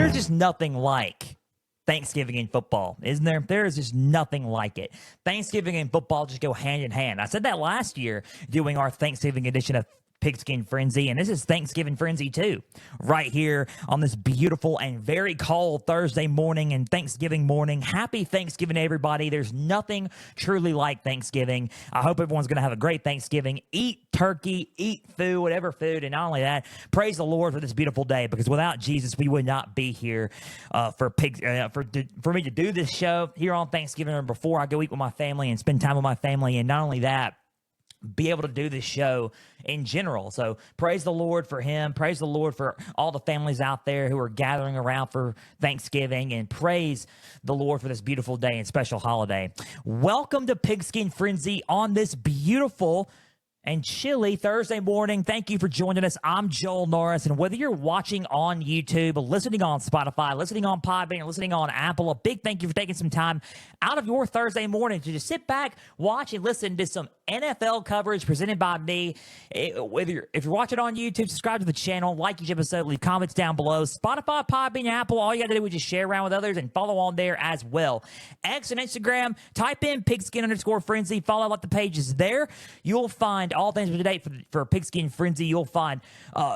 There's just nothing like Thanksgiving in football, isn't there? There is just nothing like it. Thanksgiving and football just go hand in hand. I said that last year doing our Thanksgiving edition of Pigskin Frenzy, and this is Thanksgiving Frenzy too, right here on this beautiful and very cold Thursday morning and Thanksgiving morning. Happy Thanksgiving, everybody. There's nothing truly like Thanksgiving. I hope everyone's going to have a great Thanksgiving. Eat turkey, eat food, whatever food, and not only that, praise the Lord for this beautiful day, because without Jesus, we would not be here for me to do this show here on Thanksgiving or before I go eat with my family and spend time with my family, and not only that, be able to do this show in general. So praise the Lord for him. Praise the Lord for all the families out there who are gathering around for Thanksgiving, and praise the Lord for this beautiful day and special holiday. Welcome to Pigskin Frenzy on this beautiful and chilly Thursday morning. Thank you for joining us. I'm Joel Norris, and whether you're watching on YouTube, listening on Spotify, listening on Podbean, or listening on Apple, a big thank you for taking some time out of your Thursday morning to just sit back, watch, and listen to some NFL coverage presented by me. If you're watching on YouTube, subscribe to the channel, like each episode, leave comments down below. Spotify, Podbean, Apple, all you got to do is just share around with others and follow on there as well. X and Instagram, type in pigskin_frenzy, follow up the pages there. You'll find all things up to date for Pigskin Frenzy. You'll find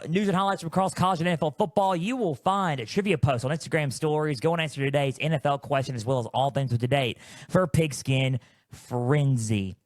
news and highlights from across college and NFL football. You will find a trivia post on Instagram stories. Go and answer today's NFL question, as well as all things up to date for Pigskin Frenzy.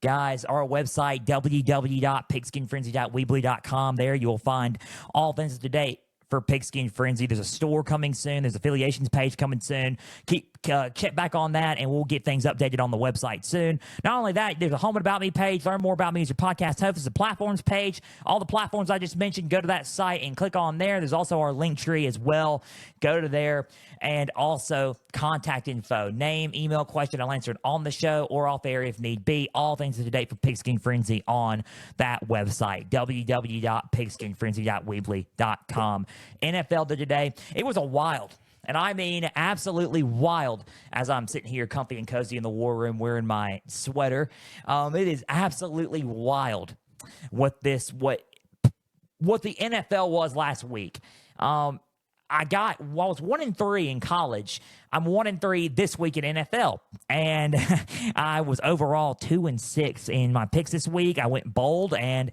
Guys, our website, www.pigskinfrenzy.weebly.com. There you will find all things up to date for Pigskin Frenzy. There's a store coming soon. There's affiliations page coming soon. Check back on that, and we'll get things updated on the website soon. Not only that, there's a Home and About Me page. Learn more about me as your podcast host. There's a platforms page. All the platforms I just mentioned, go to that site and click on there. There's also our link tree as well. Go to there, and also contact info. Name, email, question. I'll answer it on the show or off air if need be. All things up to date for Pigskin Frenzy on that website, www.pigskinfrenzy.weebly.com. NFL today, it was a wild, and I mean absolutely wild, as I'm sitting here comfy and cozy in the war room wearing my sweater. It is absolutely wild what the NFL was last week. I was 1-3 in college. I'm 1-3 this week in NFL, and I was overall 2-6 in my picks this week. I went bold, and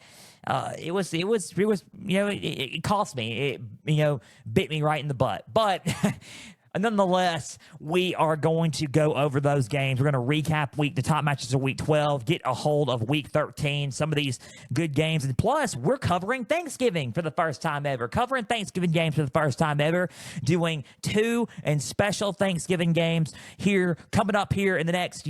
it cost me. It bit me right in the butt. But nonetheless, we are going to go over those games. We're going to recap the top matches of Week 12, get a hold of Week 13, some of these good games. And plus, we're covering Thanksgiving for the first time ever. Covering Thanksgiving games for the first time ever. Doing 2 and special Thanksgiving games here, coming up here in the next,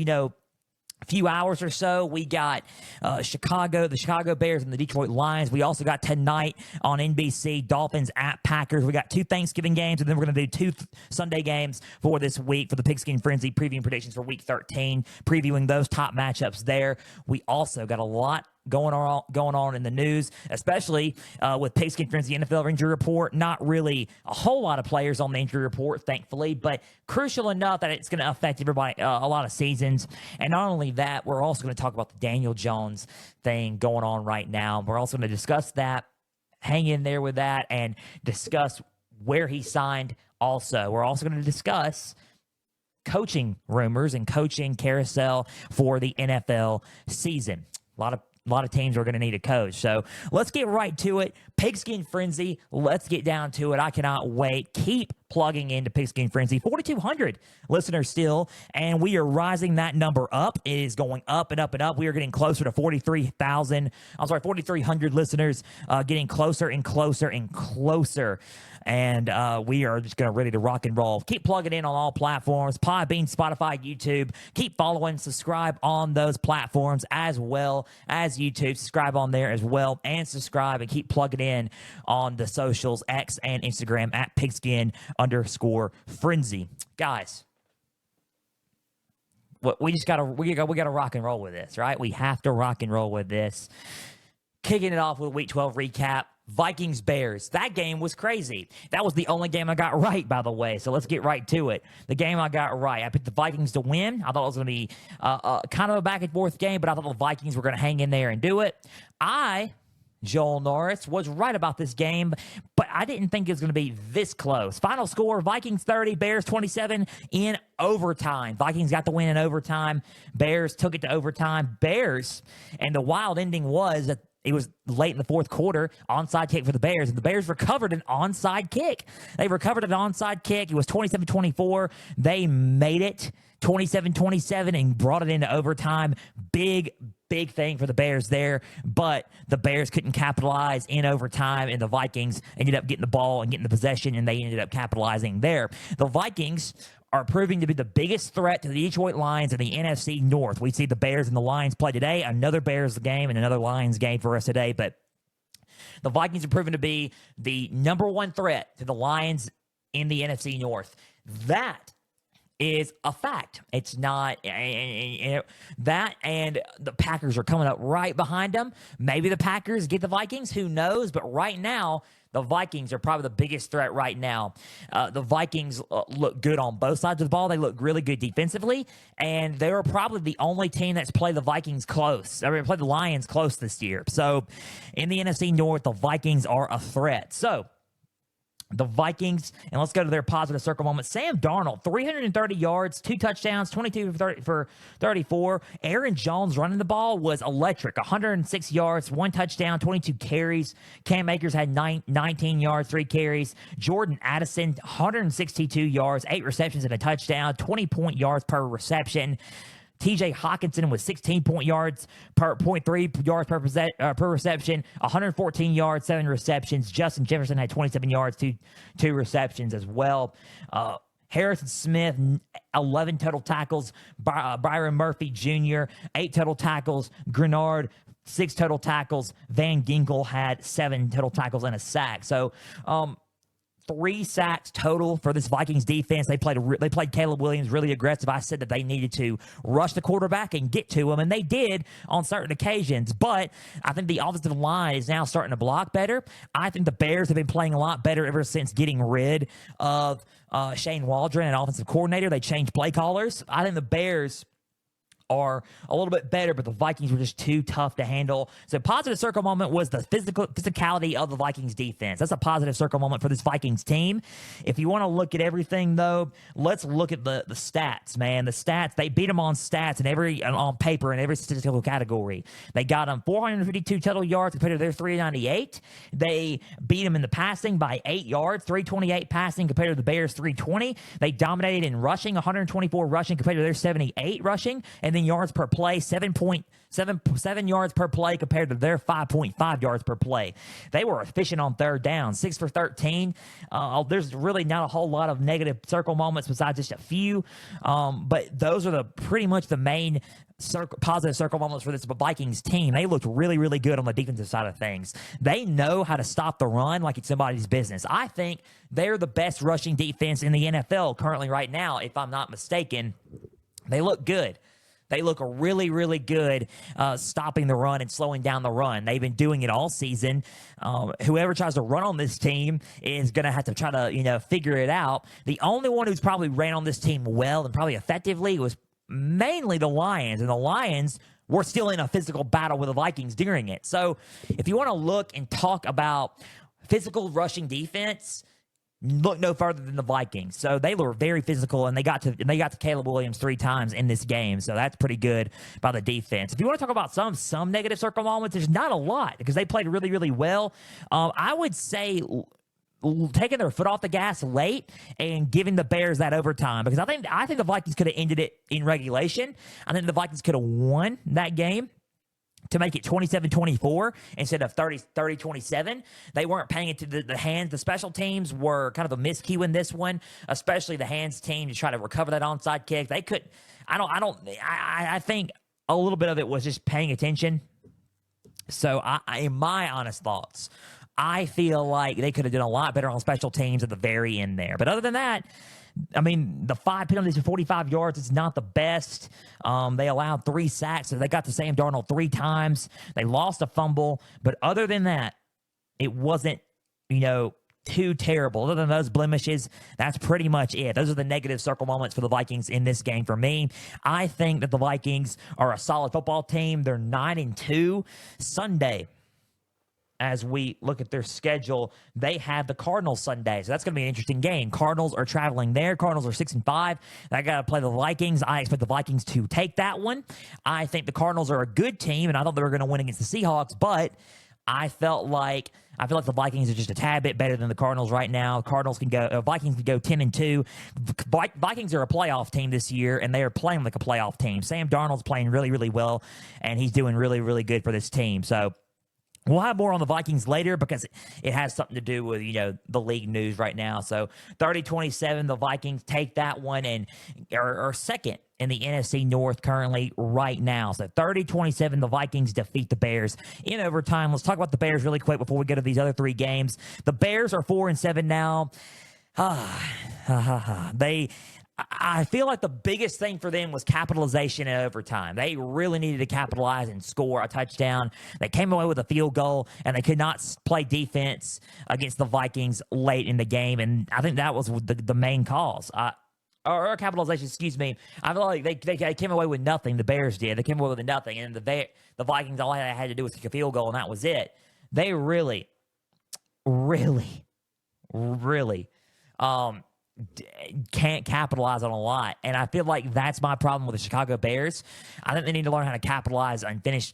few hours or so. We got the Chicago Bears and the Detroit Lions. We also got tonight on NBC, Dolphins at Packers. We got 2 Thanksgiving games, and then we're going to do 2 Sunday games for this week for the Pigskin Frenzy previewing predictions for Week 13, previewing those top matchups there. We also got a lot going on in the news, especially with Pigskin Frenzy NFL injury report. Not really a whole lot of players on the injury report, thankfully, but crucial enough that it's going to affect everybody a lot of seasons. And not only that, we're also going to talk about the Daniel Jones thing going on right now. We're also going to discuss that, hang in there with that, and discuss where he signed also. We're also going to discuss coaching rumors and coaching carousel for the NFL season. A lot of teams are going to need a coach. So let's get right to it. Pigskin Frenzy, let's get down to it. I cannot wait. Keep plugging into Pigskin Frenzy. 4,200 listeners still, and we are rising that number up. It is going up and up and up. We are getting closer to 4,300 listeners, getting closer and closer and closer. And we are just ready to rock and roll. Keep plugging in on all platforms, Podbean, Spotify, YouTube. Keep following, subscribe on those platforms as well as YouTube. Subscribe on there as well, and subscribe and keep plugging in on the socials, X and Instagram at Pigskin_Frenzy. Guys, we gotta rock and roll with this, right? We have to rock and roll with this. Kicking it off with Week 12 recap. Vikings Bears. That game was crazy. That was the only game I got right, by the way. So let's get right to it. The game I got right. I picked the Vikings to win. I thought it was going to be kind of a back and forth game, but I thought the Vikings were going to hang in there and do it. I Joel Norris was right about this game, but I didn't think it was going to be this close. Final score, Vikings 30, Bears 27 in overtime. Vikings got the win in overtime. Bears took it to overtime. Bears, and the wild ending was that it was late in the fourth quarter, onside kick for the Bears, and the Bears recovered an onside kick. They recovered an onside kick. It was 27-24. They made it 27-27 and brought it into overtime. Big thing for the Bears there, but the Bears couldn't capitalize in overtime, and the Vikings ended up getting the ball and getting the possession, and they ended up capitalizing there. The Vikings are proving to be the biggest threat to the Detroit Lions in the NFC North. We see the Bears and the Lions play today, another Bears game and another Lions game for us today, but the Vikings are proven to be the number one threat to the Lions in the NFC North. That is a fact. It's not that, and the Packers are coming up right behind them. Maybe the Packers get the Vikings, who knows? But right now, the Vikings are probably the biggest threat right now. The Vikings look good on both sides of the ball. They look really good defensively, and they are probably the only team that's played the Vikings close. I mean, played the Lions close this year. So, in the NFC North, the Vikings are a threat. So, the Vikings, and let's go to their positive circle moment. Sam Darnold, 330 yards, 2 touchdowns, 22 for 34. Aaron Jones running the ball was electric, 106 yards, 1 touchdown, 22 carries. Cam Akers had 19 yards, 3 carries. Jordan Addison, 162 yards, 8 receptions and a touchdown, 20 yards per reception. TJ Hawkinson with 16 yards per 0.3 yards per reception, 114 yards, 7 receptions. Justin Jefferson had 27 yards, 2 receptions as well. Harrison Smith, 11 total tackles. Byron Murphy Jr., 8 total tackles. Grenard, 6 total tackles. Van Ginkel had 7 total tackles and a sack. So, 3 sacks total for this Vikings defense. They played Caleb Williams really aggressive. I said that they needed to rush the quarterback and get to him, and they did on certain occasions. But I think the offensive line is now starting to block better. I think the Bears have been playing a lot better ever since getting rid of Shane Waldron, an offensive coordinator. They changed play callers. I think the Bears are a little bit better, but the Vikings were just too tough to handle. So positive circle moment was the physicality of the Vikings defense. That's a positive circle moment for this Vikings team. If you want to look at everything, though, let's look at the stats, man. The stats, they beat them on stats on paper in every statistical category. They got them 452 total yards compared to their 398. They beat them in the passing by 8 yards, 328 passing compared to the Bears 320. They dominated in rushing, 124 rushing compared to their 78 rushing, and then yards per play, 7.7 yards per play compared to their 5.5 yards per play. They were efficient on third down, 6 for 13. There's really not a whole lot of negative circle moments besides just a few, but those are pretty much the main positive circle moments for this Vikings team. They looked really, really good on the defensive side of things. They know how to stop the run like it's somebody's business. I think they're the best rushing defense in the NFL currently right now, if I'm not mistaken. They look good. They look really, really good stopping the run and slowing down the run. They've been doing it all season. Whoever tries to run on this team is going to have to try to, figure it out. The only one who's probably ran on this team well and probably effectively was mainly the Lions. And the Lions were still in a physical battle with the Vikings during it. So if you want to look and talk about physical rushing defense, look no further than the Vikings. So they were very physical, and they got to Caleb Williams 3 times in this game. So that's pretty good by the defense. If you want to talk about some negative circle moments, there's not a lot because they played really, really well. I would say taking their foot off the gas late and giving the Bears that overtime, because I think the Vikings could have ended it in regulation. I think the Vikings could have won that game to make it 27-24 instead of 30-27. They weren't paying it to the hands. The special teams were kind of a miscue in this one, especially the hands team to try to recover that onside kick. They could. I think a little bit of it was just paying attention. So in my honest thoughts, I feel like they could have done a lot better on special teams at the very end there. But other than that, I mean, the 5 penalties for 45 yards is not the best. They allowed 3 sacks, so they got to Sam Darnold 3 times. They lost a fumble. But other than that, it wasn't, too terrible. Other than those blemishes, that's pretty much it. Those are the negative circle moments for the Vikings in this game for me. I think that the Vikings are a solid football team. They're 9-2. Sunday, as we look at their schedule, they have the Cardinals Sunday. So that's going to be an interesting game. Cardinals are traveling there. Cardinals are 6-5. They got to play the Vikings. I expect the Vikings to take that one. I think the Cardinals are a good team, and I thought they were going to win against the Seahawks, but I feel like the Vikings are just a tad bit better than the Cardinals right now. Vikings can go 10-2. Vikings are a playoff team this year, and they are playing like a playoff team. Sam Darnold's playing really, really well, and he's doing really, really good for this team. So we'll have more on the Vikings later because it has something to do with, the league news right now. So 30-27, the Vikings take that one and are second in the NFC North currently right now. So 30-27, the Vikings defeat the Bears in overtime. Let's talk about the Bears really quick before we get to these other three games. The Bears are 4-7 now. I feel like the biggest thing for them was capitalization in overtime. They really needed to capitalize and score a touchdown. They came away with a field goal, and they could not play defense against the Vikings late in the game, and I think that was the main cause. Or capitalization, excuse me. I feel like they came away with nothing. The Bears did. They came away with nothing, and the Vikings, all they had to do was kick a field goal, and that was it. They really, really, really can't capitalize on a lot, and I feel like that's my problem with the Chicago Bears. I think they need to learn how to capitalize and finish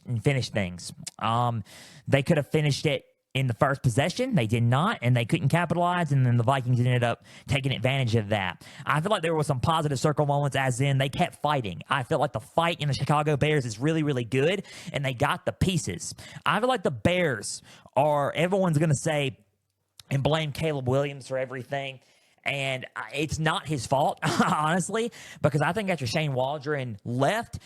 things. They could have finished it in the first possession. They did not, and they couldn't capitalize, and then the Vikings ended up taking advantage of that. I feel like there were some positive circle moments, as in they kept fighting. I feel like the fight in the Chicago Bears is really, really good, and they got the pieces. I feel like the Bears everyone's going to say and blame Caleb Williams for everything. And it's not his fault, honestly, because I think after Shane Waldron left,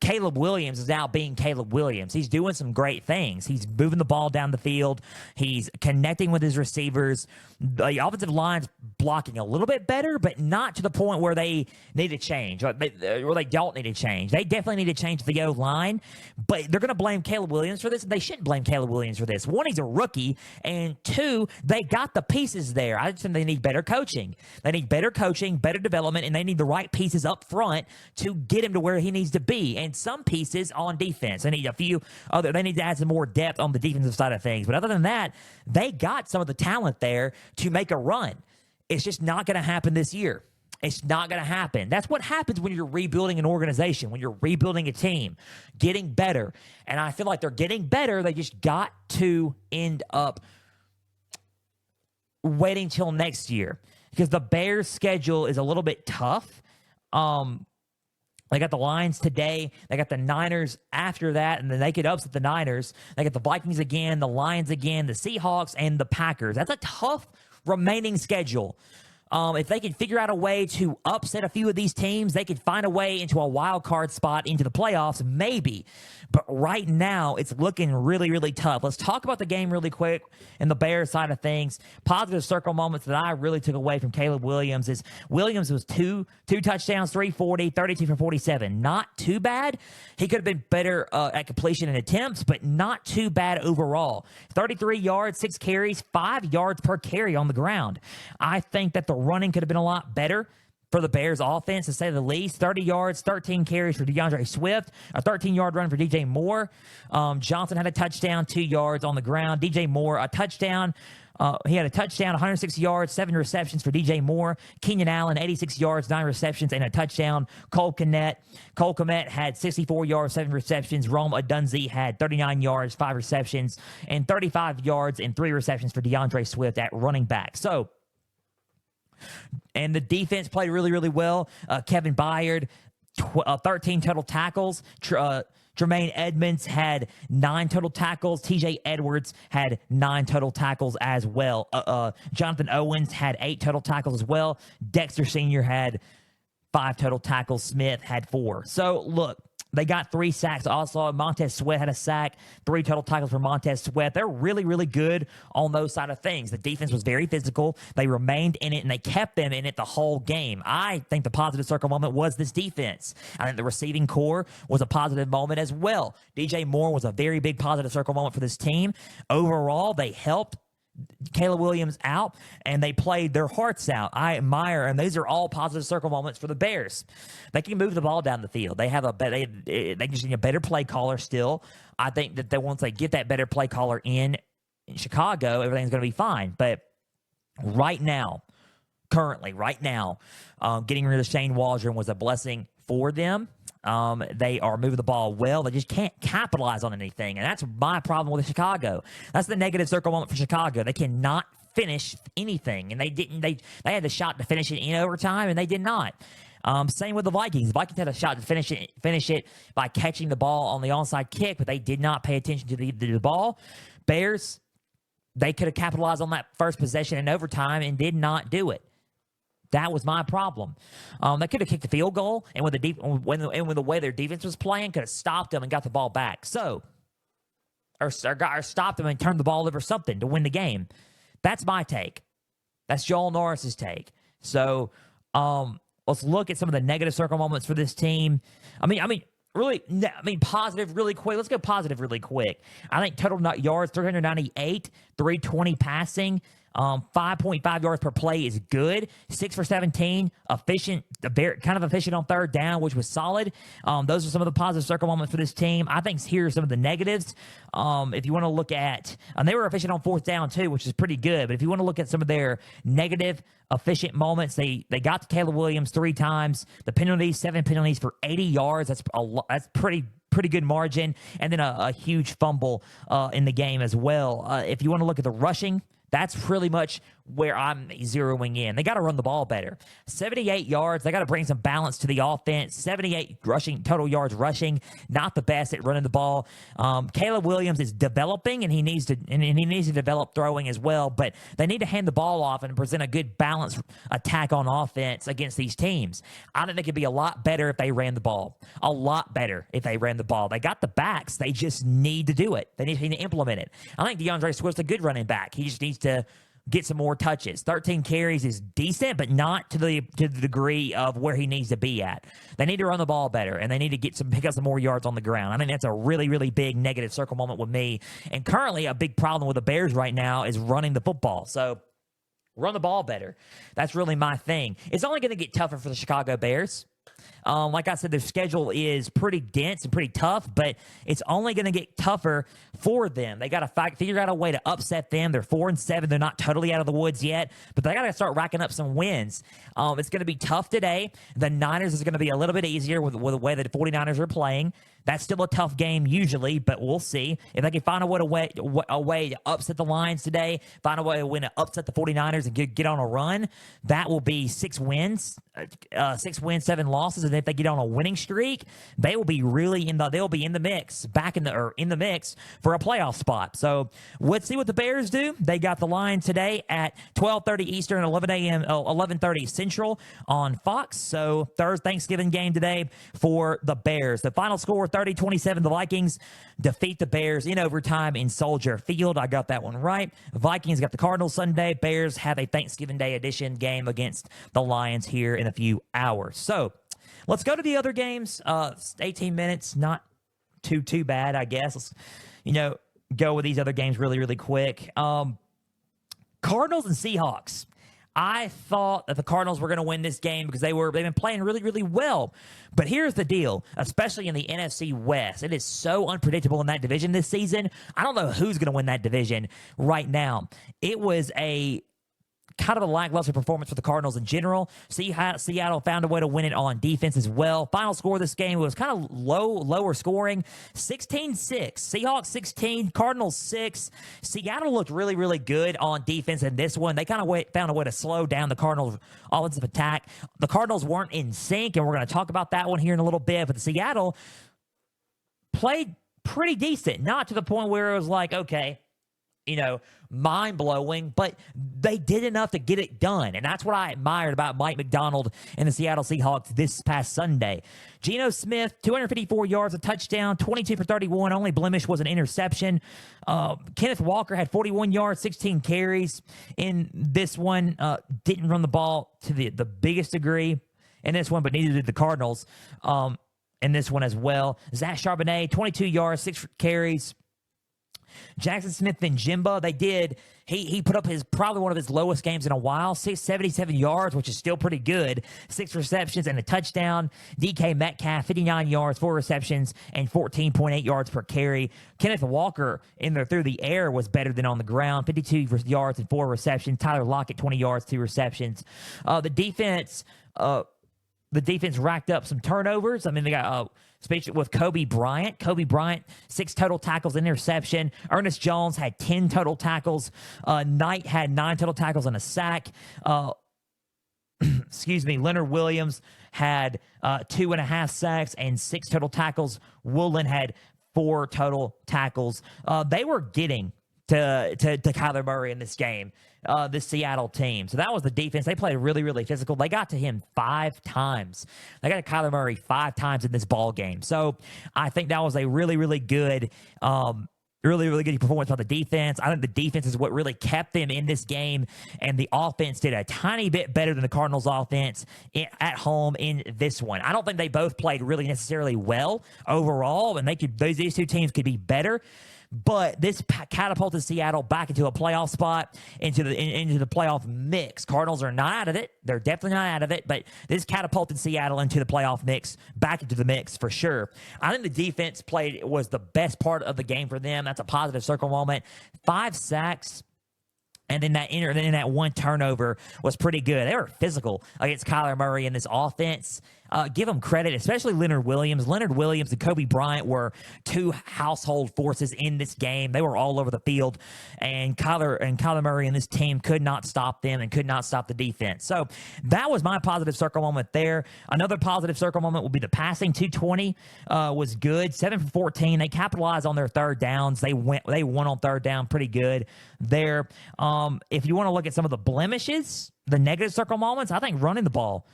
Caleb Williams is now being Caleb Williams. He's doing some great things. He's moving the ball down the field. He's connecting with his receivers. The offensive line's blocking a little bit better, but not to the point where they need to change, or they don't need to change. They definitely need to change the O-line, but they're going to blame Caleb Williams for this. They shouldn't blame Caleb Williams for this. One, he's a rookie, and two, they got the pieces there. I just think they need better coaching. They need better coaching, better development, and they need the right pieces up front to get him to where he needs to be. And some pieces on defense. They need they need to add some more depth on the defensive side of things. But other than that, they got some of the talent there to make a run. It's just not going to happen this year. It's not going to happen. That's what happens when you're rebuilding an organization, when you're rebuilding a team, getting better. And I feel like they're getting better. They just got to end up waiting till next year because the Bears' schedule is a little bit tough. They got the Lions today. They got the Niners after that, and then they could upset the Niners. They got the Vikings again, the Lions again, the Seahawks, and the Packers. That's a tough remaining schedule. If they could figure out a way to upset a few of these teams, they could find a way into a wild card spot into the playoffs, maybe. But right now, it's looking really, really tough. Let's talk about the game really quick and the Bears side of things. Positive circle moments that I really took away from Caleb Williams is Williams was two touchdowns, 340, 32 for 47. Not too bad. He could have been better at completion and attempts, but not too bad overall. 33 yards, 6 carries, 5 yards per carry on the ground. I think that the running could have been a lot better for the Bears offense, to say the least. 30 yards, 13 carries for DeAndre Swift, a 13-yard run for DJ Moore. Johnson had a touchdown, 2 yards on the ground. DJ Moore, a touchdown. He had a touchdown, 106 yards, 7 receptions for DJ Moore. Keenan Allen, 86 yards, 9 receptions, and a touchdown. Cole Kmet had 64 yards, 7 receptions. Rome Odunze had 39 yards, 5 receptions, and 35 yards and 3 receptions for DeAndre Swift at running back. And the defense played really, really well. Kevin Byard, 13 total tackles. Tremaine Edmonds had 9 total tackles. TJ Edwards had 9 total tackles as well. Jonathan Owens had 8 total tackles as well. Dexter Sr. had 5 total tackles. Smith had 4. So, look, they got 3 sacks also. Montez Sweat had a sack, 3 total tackles for Montez Sweat. They're really, really good on those side of things. The defense was very physical. They remained in it, and they kept them in it the whole game. I think the positive circle moment was this defense. I think the receiving core was a positive moment as well. DJ Moore was a very big positive circle moment for this team. Overall, they helped Caleb Williams out, and they played their hearts out. I admire, and these are all positive circle moments for the Bears. They can move the ball down the field. They have they just need a better play caller still. I think that once they get that better play caller in in Chicago, everything's going to be fine. But right now, getting rid of Shane Waldron was a blessing for them. They are moving the ball well. They just can't capitalize on anything. And that's my problem with Chicago. That's the negative circle moment for Chicago. They cannot finish anything. And they didn't. They had the shot to finish it in overtime, and they did not. Same with the Vikings. The Vikings had a shot to finish it by catching the ball on the onside kick, but they did not pay attention to the ball. Bears, they could have capitalized on that first possession in overtime and did not do it. That was my problem. They could have kicked the field goal, and with the way their defense was playing, could have stopped them and got the ball back. Or stopped them and turned the ball over something to win the game. That's my take. That's Joel Norris's take. So let's look at some of the negative circle moments for this team. Positive really quick. Let's go positive really quick. I think total yards, 398, 320 passing. 5.5 yards per play is good. 6 for 17, efficient, kind of efficient on third down, which was solid. Those are some of the positive circle moments for this team. I think here are some of the negatives. If you want to look at, and they were efficient on fourth down too, which is pretty good. But if you want to look at some of their negative, efficient moments, they got to Caleb Williams 3 times. The penalties, 7 penalties for 80 yards. That's pretty good margin. And then a huge fumble in the game as well. If you want to look at the rushing, that's pretty much where I'm zeroing in. They got to run the ball better. 78 yards. They got to bring some balance to the offense. 78 total yards rushing. Not the best at running the ball. Caleb Williams is developing, and he needs to develop throwing as well. But they need to hand the ball off and present a good balanced attack on offense against these teams. I think they could be a lot better if they ran the ball. A lot better if they ran the ball. They got the backs. They just need to do it. They need to implement it. I think DeAndre Swift's a good running back. He just needs to get some more touches. 13 carries is decent, but not to the degree of where he needs to be at. They need to run the ball better, and they need to pick up some more yards on the ground. I think that's a really, really big negative circle moment with me. And currently, a big problem with the Bears right now is running the football. So run the ball better. That's really my thing. It's only going to get tougher for the Chicago Bears. Like I said, their schedule is pretty dense and pretty tough, but it's only going to get tougher for them. They got to figure out a way to upset them. They're 4-7. They're not totally out of the woods yet, but they got to start racking up some wins. It's going to be tough today. The Niners is going to be a little bit easier with the way that the 49ers are playing. That's still a tough game usually, but we'll see. If they can find a way to upset the Lions today, find a way to upset the 49ers and get on a run, that will be 6 wins, 7 losses. And if they get on a winning streak, they will be in the mix, in the mix for a playoff spot. So let's see what the Bears do. They got the Lions today at 12:30 Eastern, 11:30 Central on Fox. So Thanksgiving game today for the Bears. The final score, 30-27, the Vikings defeat the Bears in overtime in Soldier Field. I got that one right. Vikings got the Cardinals Sunday. Bears have a Thanksgiving Day edition game against the Lions here in a few hours. So let's go to the other games. 18 minutes, not too bad, I guess. Let's, go with these other games really, really quick. Cardinals and Seahawks. I thought that the Cardinals were going to win this game because they've been playing really, really well. But here's the deal, especially in the NFC West. It is so unpredictable in that division this season. I don't know who's going to win that division right now. It was kind of a lackluster performance for the Cardinals in general. Seattle found a way to win it on defense as well. Final score of this game was kind of lower scoring. 16-6. Seahawks 16, Cardinals 6. Seattle looked really, really good on defense in this one. They kind of found a way to slow down the Cardinals' offensive attack. The Cardinals weren't in sync, and we're going to talk about that one here in a little bit. But Seattle played pretty decent. Not to the point where it was like, okay, mind-blowing, but they did enough to get it done. And that's what I admired about Mike McDonald and the Seattle Seahawks this past Sunday. Geno Smith, 254 yards, a touchdown, 22 for 31. Only blemish was an interception. Kenneth Walker had 41 yards, 16 carries in this one. Didn't run the ball to the biggest degree in this one, but neither did the Cardinals in this one as well. Zach Charbonnet, 22 yards, 6 carries. Jackson Smith and Jimba, they did. He put up probably one of his lowest games in a while, 677 yards, which is still pretty good. 6 receptions and a touchdown. DK Metcalf, 59 yards, 4 receptions, and 14.8 yards per carry. Kenneth Walker through the air was better than on the ground, 52 yards and 4 receptions. Tyler Lockett, 20 yards, 2 receptions. The defense racked up some turnovers. I mean, they got especially with Kobe Bryant. Kobe Bryant, 6 total tackles, interception. Ernest Jones had 10 total tackles. Knight had 9 total tackles and a sack. Leonard Williams had 2.5 sacks and 6 total tackles. Woolen had 4 total tackles. They were getting to Kyler Murray in this game, this Seattle team. So that was the defense. They played really, really physical. They got to him 5 times. They got to Kyler Murray 5 times in this ball game. So I think that was a really, really good really, really good performance by the defense. I think the defense is what really kept them in this game, and the offense did a tiny bit better than the Cardinals' offense at home in this one. I don't think they both played really necessarily well overall, and these two teams could be better. But this catapulted Seattle back into a playoff spot, into the playoff mix. Cardinals are not out of it. They're definitely not out of it, but this catapulted Seattle into the playoff mix, back into the mix for sure. I think the defense was the best part of the game for them. That's a positive circle moment. 5 sacks. And then that 1 turnover was pretty good. They were physical against Kyler Murray in this offense. Give them credit, especially Leonard Williams. Leonard Williams and Kobe Bryant were 2 household forces in this game. They were all over the field, and Kyler Murray and this team could not stop them and could not stop the defense. So that was my positive circle moment there. Another positive circle moment will be the passing. 220 was good. 7 for 14. They capitalized on their third downs. They won on third down pretty good there. If you want to look at some of the blemishes, the negative circle moments, I think running the ball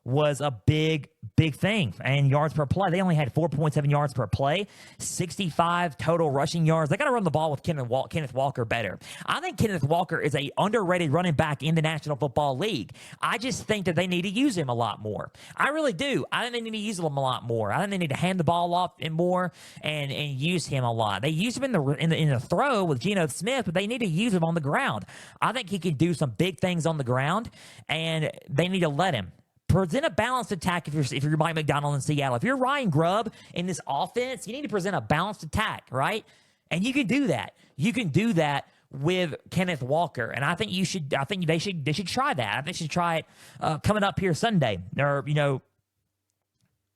was a big thing. And yards per play, they only had 4.7 yards per play, 65 total rushing yards. They got to run the ball with Kenneth Walker better. I think Kenneth Walker is a underrated running back in the National Football League. I just think that they need to use him a lot more. I really do. I think they need to use him a lot more. I think they need to hand the ball off and more and use him a lot. They use him in the throw with Geno Smith, but they need to use him on the ground. I think he can do some big things on the ground, and they need to let him. Present a balanced attack if you're Mike McDonald in Seattle. If you're Ryan Grubb in this offense, you need to present a balanced attack, right? And you can do that. You can do that with Kenneth Walker, and I think they should try that. I think they should try it coming up here Sunday, or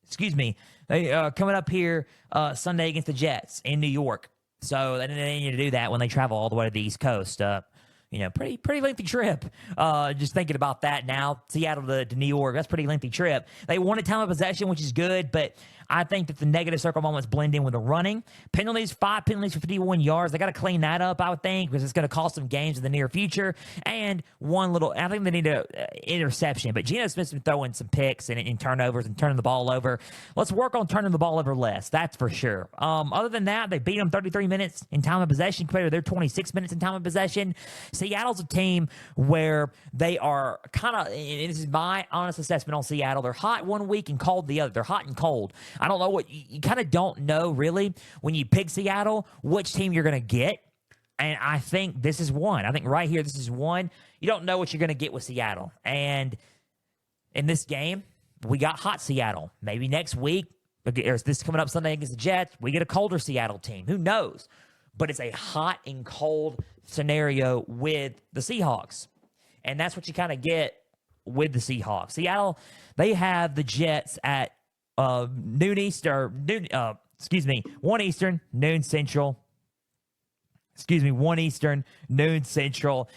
coming up here Sunday against the Jets in New York. So they need to do that when they travel all the way to the East Coast. Pretty lengthy trip. Just thinking about that now, Seattle to New York, that's a pretty lengthy trip. They won a time of possession, which is good, but I think that the negative circle moments blend in with the running. Penalties, 5 penalties for 51 yards. They got to clean that up, I would think, because it's going to cost them games in the near future. And I think they need an interception. But Geno Smith's been throwing some picks and turnovers and turning the ball over. Let's work on turning the ball over less. That's for sure. Other than that, they beat them 33 minutes in time of possession compared to their 26 minutes in time of possession. Seattle's a team where they are kind of, and this is my honest assessment on Seattle, they're hot one week and cold the other. They're hot and cold. I don't know what you kind of don't know really when you pick Seattle which team you're going to get, and I think this is one. I think right here this is one. You don't know what you're going to get with Seattle, and in this game we got hot Seattle. Maybe next week, or this coming up Sunday against the Jets, we get a colder Seattle team. Who knows? But it's a hot and cold scenario with the Seahawks, and that's what you kind of get with the Seahawks. Seattle, they have the Jets at 1 Eastern, noon Central. 1 Eastern, noon Central,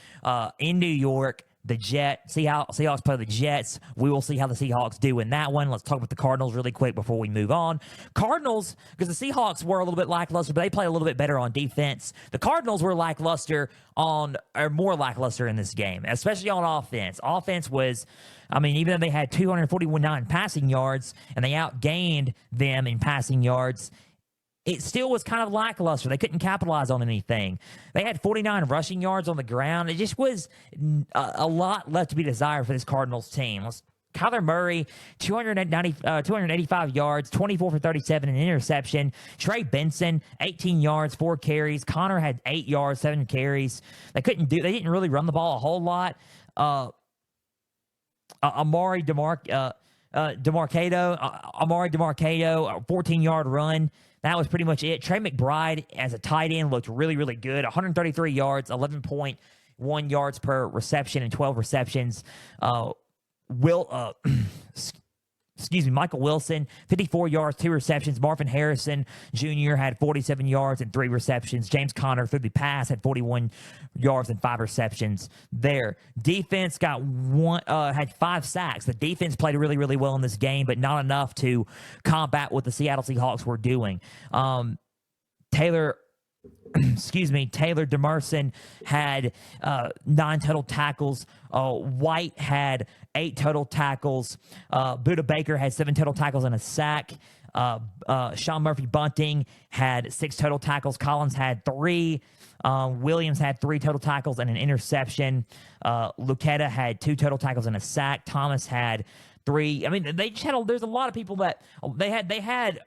in New York. The Seahawks play the Jets. We will see how the Seahawks do in that one. Let's talk about the Cardinals really quick before we move on. Cardinals, because the Seahawks were a little bit lackluster, but they play a little bit better on defense. The Cardinals were more lackluster in this game, especially on offense. Offense was, even though they had 249 passing yards and they outgained them in passing yards, it still was kind of lackluster. They couldn't capitalize on anything. They had 49 rushing yards on the ground. It just was a lot left to be desired for this Cardinals team. Let's Kyler Murray, 285 yards, 24 for 37, an interception. Trey Benson, 18 yards, 4 carries. Connor had 8 yards, 7 carries. They didn't really run the ball a whole lot. Amari DeMarcado, 14-yard run. That was pretty much it. Trey McBride as a tight end looked really, really good. 133 yards, 11.1 yards per reception and 12 receptions. Michael Wilson, 54 yards, 2 receptions. Marvin Harrison Jr. had 47 yards and 3 receptions. James Conner through the pass had 41 yards and 5 receptions there. Defense had 5 sacks. The defense played really, really well in this game, but not enough to combat what the Seattle Seahawks were doing. Taylor Demerson had 9 total tackles. White had 8 total tackles. Buda Baker had 7 total tackles and a sack. Sean Murphy Bunting had 6 total tackles. Collins had 3. Williams had 3 total tackles and an interception. Lucetta had 2 total tackles and a sack. Thomas had 3. I mean, they just had there's a lot of people that they had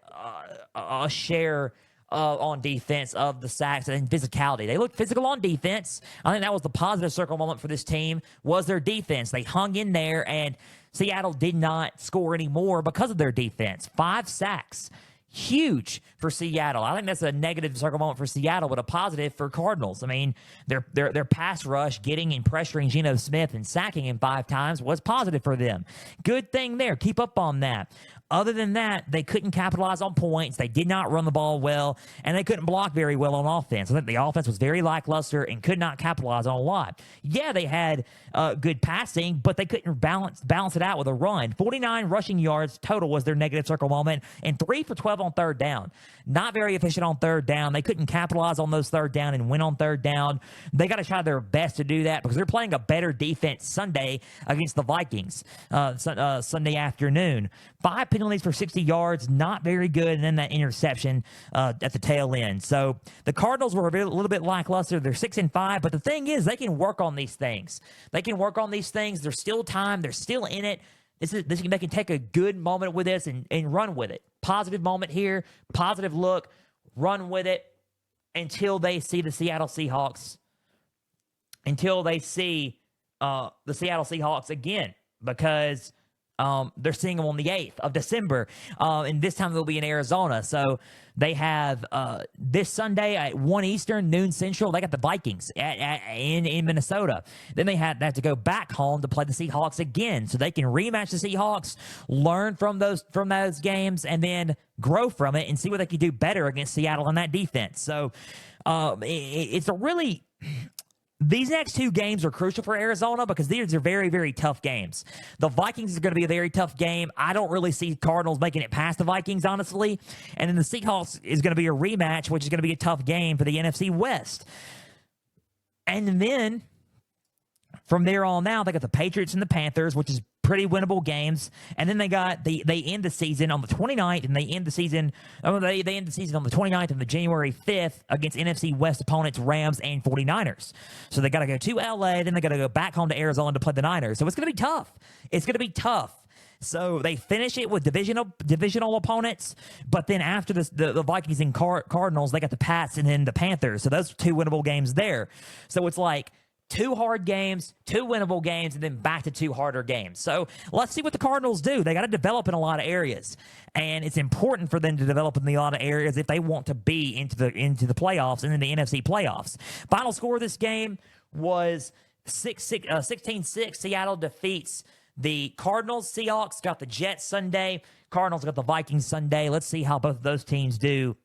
a share on defense of the sacks and physicality. They looked physical on defense. I think that was the positive circle moment for this team, was their defense. They hung in there, and Seattle did not score anymore because of their defense. 5 sacks. Huge for Seattle. I think that's a negative circle moment for Seattle, but a positive for Cardinals. I mean, their pass rush, getting and pressuring Geno Smith and sacking him 5 times was positive for them. Good thing there. Keep up on that. Other than that, they couldn't capitalize on points. They did not run the ball well, and they couldn't block very well on offense. I think the offense was very lackluster and could not capitalize on a lot. Yeah, they had good passing, but they couldn't balance it out with a run. 49 rushing yards total was their negative circle moment, and 3 for 12 on third down. Not very efficient on third down. They couldn't capitalize on those third down and win on third down. They got to try their best to do that because they're playing a better defense Sunday against the Vikings Sunday afternoon. 5 penalties for 60 yards, not very good, and then that interception at the tail end. So the Cardinals were a little bit lackluster. They're 6-5, but the thing is, they can work on these things. There's still time. They're still in it. They can take a good moment with this and run with it. Positive moment here, positive look, run with it until they see the Seattle Seahawks. Until they see the Seattle Seahawks again, because they're seeing them on the 8th of December, and this time they'll be in Arizona. So they have this Sunday at 1 Eastern, noon Central. They got the Vikings in Minnesota. Then they have to go back home to play the Seahawks again, so they can rematch the Seahawks, learn from those games, and then grow from it and see what they can do better against Seattle on that defense. So it's a really. These next 2 games are crucial for Arizona because these are very, very tough games. The Vikings is going to be a very tough game. I don't really see Cardinals making it past the Vikings, honestly. And then the Seahawks is going to be a rematch, which is going to be a tough game for the NFC West. And then from there on out, they got the Patriots and the Panthers, which is pretty winnable games. And then they end the season on the 29th, and they end the season on the 29th of January 5th against NFC West opponents Rams and 49ers. So they got to go to LA, then they got to go back home to Arizona to play the Niners. So it's going to be tough. So they finish it with divisional opponents, but then after the Vikings and Cardinals, they got the Pats and then the Panthers. So those are 2 winnable games there. So it's like 2 hard games, 2 winnable games, and then back to 2 harder games. So let's see what the Cardinals do. They got to develop in a lot of areas, and it's important for them to develop in a lot of areas if they want to be into the playoffs and in the NFC playoffs. Final score of this game was 16-6. Seattle defeats the Cardinals. Seahawks got the Jets Sunday. Cardinals got the Vikings Sunday. Let's see how both of those teams do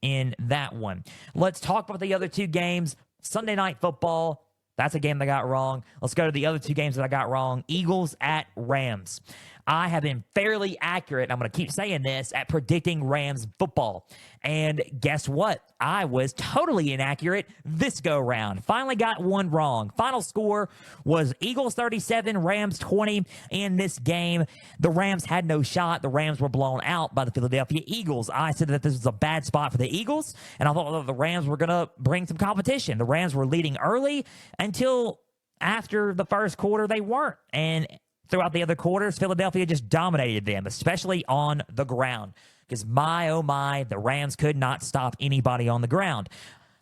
in that one. Let's talk about the other 2 games. Sunday Night Football. That's a game I got wrong. Let's go to the other 2 games that I got wrong. Eagles at Rams. I have been fairly accurate, I'm going to keep saying this, at predicting Rams football. And guess what? I was totally inaccurate this go-round. Finally got one wrong. Final score was Eagles 37, Rams 20. In this game, the Rams had no shot. The Rams were blown out by the Philadelphia Eagles. I said that this was a bad spot for the Eagles, and I thought that the Rams were going to bring some competition. The Rams were leading early until after the first quarter they weren't. And throughout the other quarters, Philadelphia just dominated them, especially on the ground. Because my, oh my, the Rams could not stop anybody on the ground.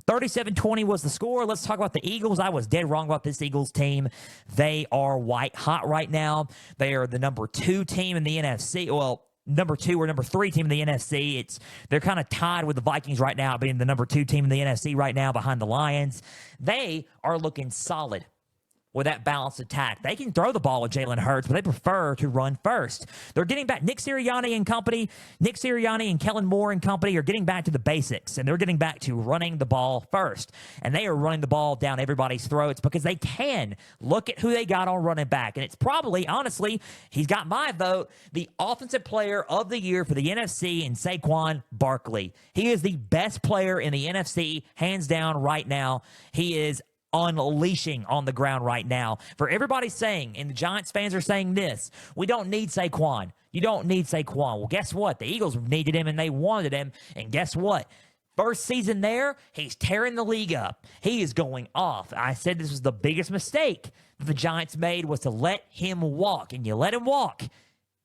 37-20 was the score. Let's talk about the Eagles. I was dead wrong about this Eagles team. They are white hot right now. They are the number 2 team in the NFC. Well, number 2 or number 3 team in the NFC. They're kind of tied with the Vikings right now, being the number 2 team in the NFC right now behind the Lions. They are looking solid with that balanced attack. They can throw the ball with Jalen Hurts, but they prefer to run first. They're getting back. Nick Sirianni and Kellen Moore and company are getting back to the basics, and they're getting back to running the ball first. And they are running the ball down everybody's throats because they can. Look at who they got on running back. And it's probably, honestly, he's got my vote, the offensive player of the year for the NFC in Saquon Barkley. He is the best player in the NFC, hands down right now. He is unleashing on the ground right now. For everybody saying, and the Giants fans are saying this, we don't need Saquon. You don't need Saquon. Well, guess what? The Eagles needed him and they wanted him. And guess what? First season there, he's tearing the league up. He is going off. I said this was the biggest mistake that the Giants made was to let him walk. And you let him walk.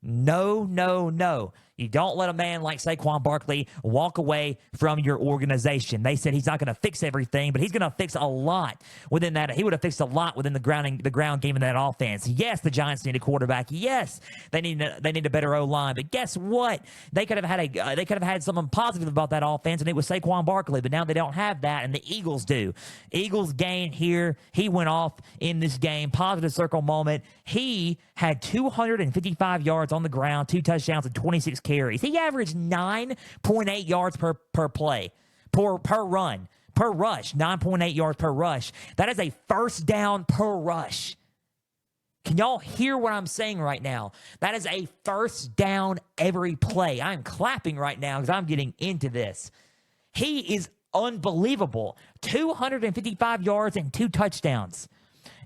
No, no, no. You don't let a man like Saquon Barkley walk away from your organization. They said he's not going to fix everything, but he's going to fix a lot within that. He would have fixed a lot within the ground game in that offense. Yes, the Giants need a quarterback. Yes, they need a better O-line. But guess what? They could have had something positive about that offense, and it was Saquon Barkley. But now they don't have that, and the Eagles do. Eagles gained here. He went off in this game. Positive circle moment. He had 255 yards on the ground, 2 touchdowns, and 26 carries. He averaged 9.8 yards per play, per run, per rush, 9.8 yards per rush. That is a first down per rush. Can y'all hear what I'm saying right now? That is a first down every play. I'm clapping right now because I'm getting into this. He is unbelievable. 255 yards and 2 touchdowns.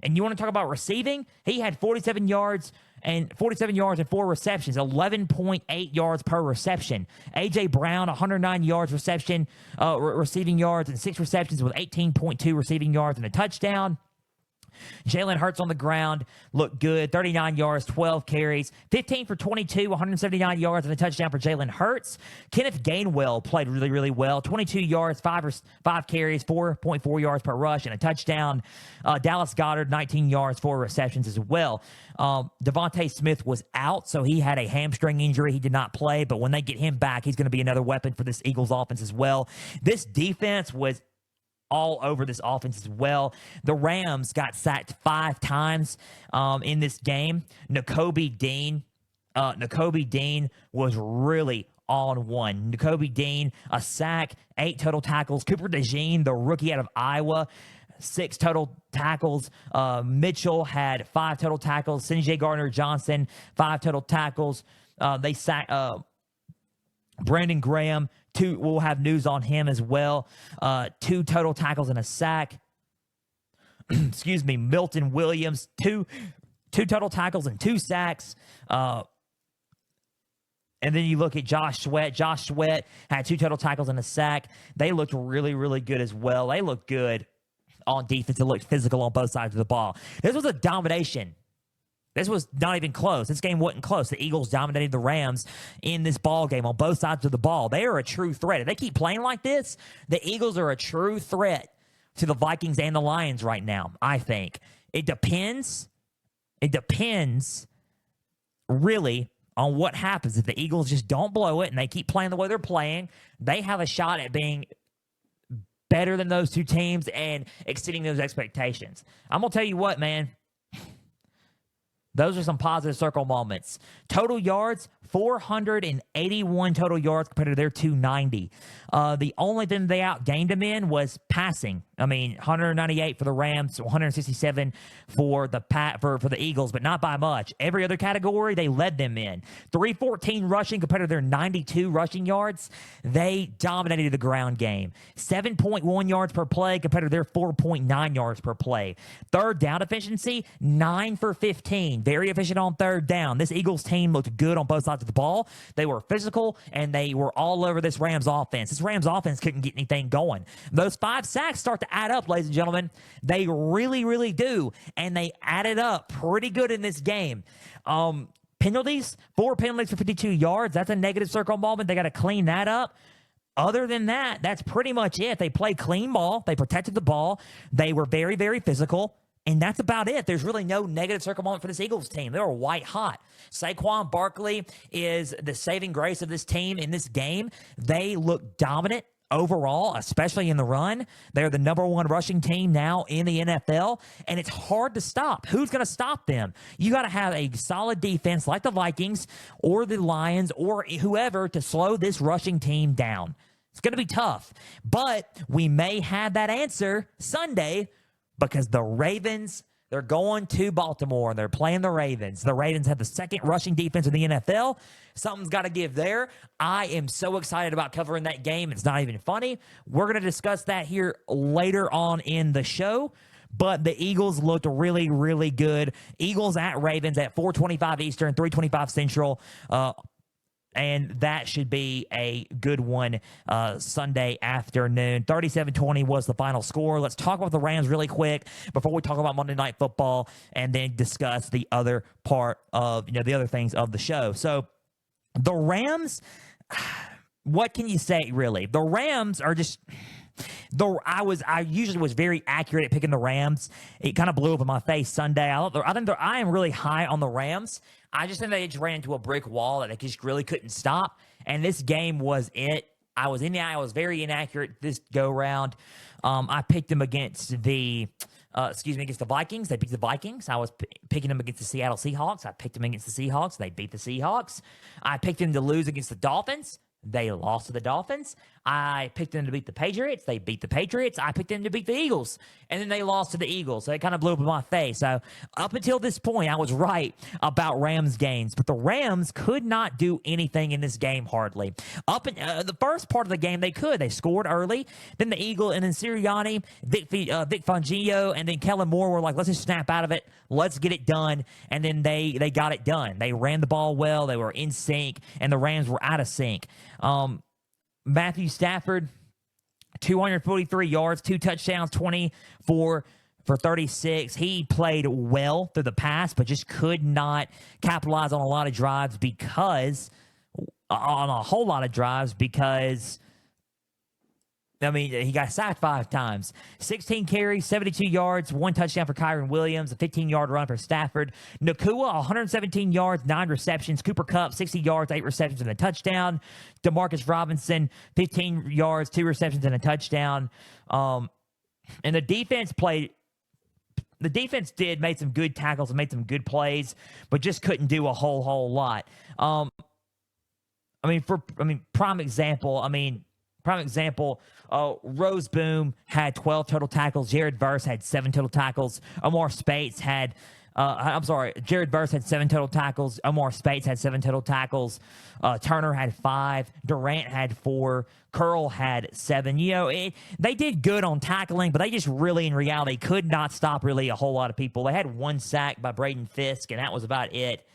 And you want to talk about receiving? He had 47 yards and 4 receptions, 11.8 yards per reception. A.J. Brown, 109 yards receiving yards, and 6 receptions with 18.2 receiving yards and a touchdown. Jalen Hurts on the ground looked good. 39 yards, 12 carries, 15 for 22, 179 yards, and a touchdown for Jalen Hurts. Kenneth Gainwell played really, really well. 22 yards, 5 carries, 4.4 yards per rush, and a touchdown. Dallas Goedert, 19 yards, 4 receptions as well. Devontae Smith was out, so he had a hamstring injury. He did not play, but when they get him back, he's going to be another weapon for this Eagles offense as well. This defense was all over this offense as well. The Rams got sacked 5 times in this game. Nakobe Dean was really on one. Nakobe Dean, a sack, 8 total tackles. Cooper DeJean, the rookie out of Iowa, 6 total tackles. Mitchell had 5 total tackles. CJ Gardner-Johnson, 5 total tackles. They sacked Brandon Graham. We'll have news on him as well. 2 total tackles and a sack. Excuse me. Milton Williams, 2 total tackles and 2 sacks. And then you look at Josh Sweat. Josh Sweat had 2 total tackles and a sack. They looked really, really good as well. They looked good on defense. It looked physical on both sides of the ball. This was a domination. This was not even close. This game wasn't close. The Eagles dominated the Rams in this ball game on both sides of the ball. They are a true threat. If they keep playing like this, the Eagles are a true threat to the Vikings and the Lions right now, I think. It depends really on what happens. If the Eagles just don't blow it and they keep playing the way they're playing, they have a shot at being better than those 2 teams and exceeding those expectations. I'm going to tell you what, man. Those are some positive circle moments. Total yards, 481 total yards compared to their 290. The only thing they outgained them in was passing. 198 for the Rams, 167 for the Eagles, but not by much. Every other category, they led them in. 314 rushing compared to their 92 rushing yards. They dominated the ground game. 7.1 yards per play compared to their 4.9 yards per play. Third down efficiency, 9 for 15. Very efficient on third down. This Eagles team looked good on both sides sides of the ball. They were physical, and they were all over this Rams offense. This Rams offense couldn't get anything going. Those 5 sacks start to add up, ladies and gentlemen. They really, really do, and they added up pretty good in this game. Penalties, 4 penalties for 52 yards. That's a negative circle moment. They got to clean that up. Other than that, that's pretty much it. They played clean ball. They protected the ball. They were very, very physical. And that's about it. There's really no negative circle moment for this Eagles team. They were white hot. Saquon Barkley is the saving grace of this team in this game. They look dominant overall, especially in the run. They're the number 1 rushing team now in the NFL, and it's hard to stop. Who's going to stop them? You got to have a solid defense like the Vikings or the Lions or whoever to slow this rushing team down. It's going to be tough, but we may have that answer Sunday because the Ravens, they're going to Baltimore, and they're playing the Ravens. The Ravens have the 2nd rushing defense in the NFL. Something's got to give there. I am so excited about covering that game. It's not even funny. We're going to discuss that here later on in the show. But the Eagles looked really, really good. Eagles at Ravens at 4:25 Eastern, 3:25 Central. And that should be a good one Sunday afternoon. 37-20 was the final score. Let's talk about the Rams really quick before we talk about Monday Night Football and then discuss the other part of, the other things of the show. So the Rams, what can you say, really? The Rams are just... I usually was very accurate at picking the Rams. It kind of blew up in my face Sunday. I am really high on the Rams. I just think they just ran into a brick wall that they just really couldn't stop. And this game was it. I was very inaccurate this go round. I picked them against the Vikings. They beat the Vikings. I was picking them against the Seattle Seahawks. I picked them against the Seahawks. They beat the Seahawks. I picked them to lose against the Dolphins. They lost to the Dolphins. I picked them to beat the Patriots. They beat the Patriots. I picked them to beat the Eagles. And then they lost to the Eagles. So it kind of blew up in my face. So up until this point, I was right about Rams games. But the Rams could not do anything in this game hardly. Up in the first part of the game, they could. They scored early. Then the Eagle and then Sirianni, Vic Fangio, and then Kellen Moore were like, let's just snap out of it. Let's get it done. And then they got it done. They ran the ball well. They were in sync. And the Rams were out of sync. Matthew Stafford, 243 yards, 2 touchdowns, 24 for 36. He played well through the pass, but just could not capitalize on a lot of drives because he got sacked 5 times. 16 carries, 72 yards, 1 touchdown for Kyren Williams, a 15-yard run for Stafford. Nakua, 117 yards, 9 receptions. Cooper Kupp, 60 yards, 8 receptions, and a touchdown. Demarcus Robinson, 15 yards, 2 receptions, and a touchdown. And the defense made some good tackles and made some good plays, but just couldn't do a whole lot. Prime example, Rose Boom had 12 total tackles. Jared Verse had 7 total tackles. Jared Verse had 7 total tackles. Omar Spates had 7 total tackles. Turner had 5. Durant had 4. Curl had 7. They did good on tackling, but they just really, in reality, could not stop really a whole lot of people. They had 1 sack by Braden Fisk, and that was about it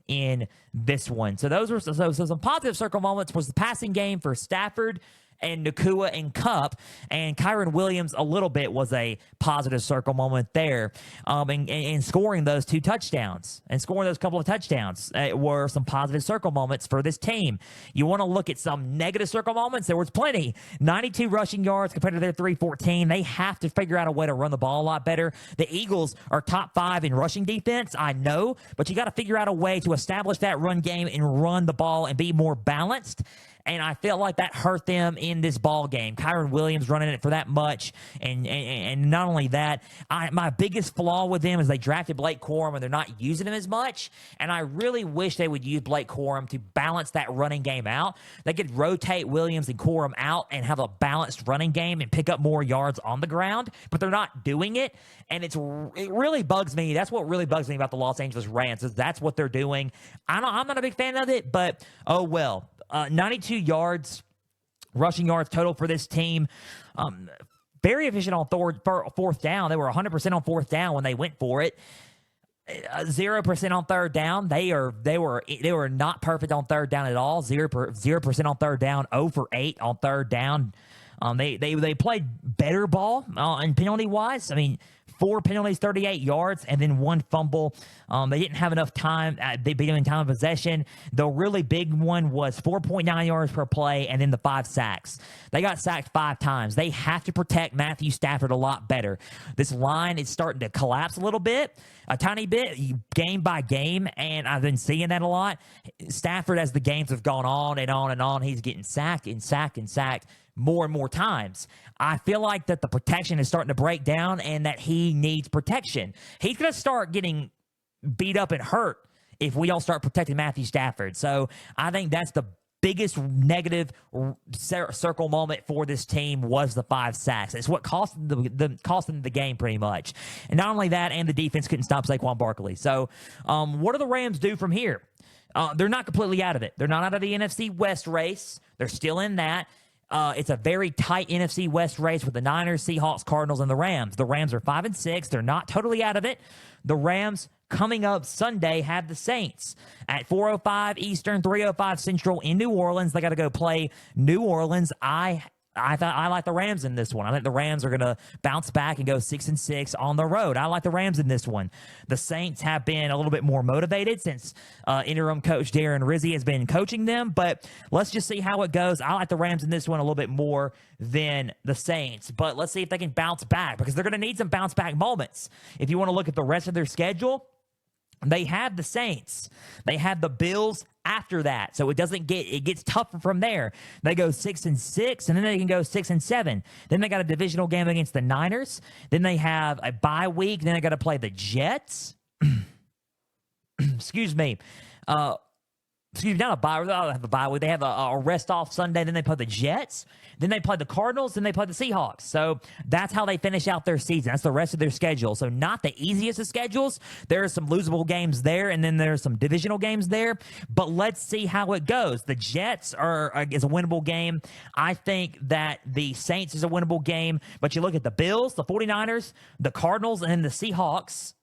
in this one. So those were some positive circle moments. Was the passing game for Stafford and Nakua and Kupp, and Kyren Williams a little bit was a positive circle moment there. And scoring those 2 touchdowns and scoring those couple of touchdowns were some positive circle moments for this team. You want to look at some negative circle moments? There was plenty. 92 rushing yards compared to their 314. They have to figure out a way to run the ball a lot better. The Eagles are top 5 in rushing defense, I know, but you got to figure out a way to establish that run game and run the ball and be more balanced. And I felt like that hurt them in this ball game. Kyren Williams running it for that much. And not only that, my biggest flaw with them is they drafted Blake Corum and they're not using him as much. And I really wish they would use Blake Corum to balance that running game out. They could rotate Williams and Corum out and have a balanced running game and pick up more yards on the ground. But they're not doing it. And it really bugs me. That's what really bugs me about the Los Angeles Rams is that's what they're doing. I'm not a big fan of it, but oh well. 92 yards, rushing yards total for this team. Very efficient on fourth down. They were 100% on 4th down when they went for it. 0% on third down. They were not perfect on third down at all. 0% on third down. 0 for 8 on third down. They played better ball and penalty wise. I mean, 4 penalties, 38 yards, and then 1 fumble. They didn't have enough time. They beat them in time of possession. The really big one was 4.9 yards per play, and then the 5 sacks. They got sacked 5 times. They have to protect Matthew Stafford a lot better. This line is starting to collapse a tiny bit, game by game, and I've been seeing that a lot. Stafford, as the games have gone on and on and on, he's getting sacked and sacked and sacked more and more times. I feel like that the protection is starting to break down and that he needs protection. He's going to start getting beat up and hurt if we don't start protecting Matthew Stafford. So I think that's the biggest negative circle moment for this team was the 5 sacks. It's what cost them the game pretty much. And not only that, and the defense couldn't stop Saquon Barkley. So what do the Rams do from here? They're not completely out of it. They're not out of the NFC West race. They're still in that. It's a very tight NFC West race with the Niners, Seahawks, Cardinals, and the Rams. The Rams are 5-6. They're not totally out of it. The Rams, coming up Sunday, have the Saints at 4:05 Eastern, 3:05 Central in New Orleans. They got to go play New Orleans. I like the Rams in this one. I think the Rams are going to bounce back and go 6-6 on the road. I like the Rams in this one. The Saints have been a little bit more motivated since interim coach Darren Rizzi has been coaching them, but let's just see how it goes. I like the Rams in this one a little bit more than the Saints, but let's see if they can bounce back because they're going to need some bounce back moments. If you want to look at the rest of their schedule, they have the Saints. They have the Bills after that. So it gets tougher from there. They go 6-6, and then they can go 6-7. Then they got a divisional game against the Niners. Then they have a bye week. Then they got to play the Jets. Excuse me. Not a bye. They don't have a bye week. They have a rest off Sunday. Then they play the Jets. Then they play the Cardinals. Then they play the Seahawks. So that's how they finish out their season. That's the rest of their schedule. So not the easiest of schedules. There are some losable games there, and then there's some divisional games there. But let's see how it goes. The Jets is a winnable game. I think that the Saints is a winnable game. But you look at the Bills, the 49ers, the Cardinals, and then the Seahawks.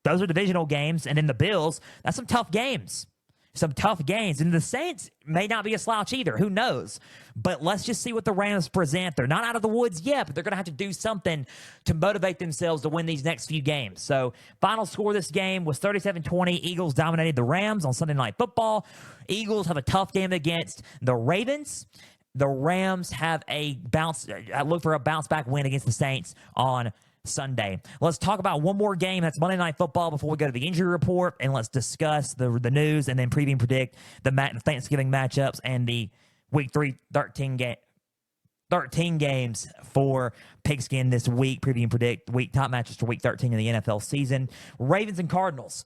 Those are divisional games. And then the Bills, that's some tough games. Some tough games. And the Saints may not be a slouch either. Who knows? But let's just see what the Rams present. They're not out of the woods yet, but they're going to have to do something to motivate themselves to win these next few games. So final score of this game was 37-20. Eagles dominated the Rams on Sunday Night Football. Eagles have a tough game against the Ravens. The Rams have look for a bounce-back win against the Saints on Sunday. Let's talk about one more game. That's Monday Night Football before we go to the injury report, and let's discuss the news and then preview and predict the Thanksgiving matchups and the Week 3 13 games for Pigskin this week. Preview and predict top matches for Week 13 in the NFL season. Ravens and Chargers.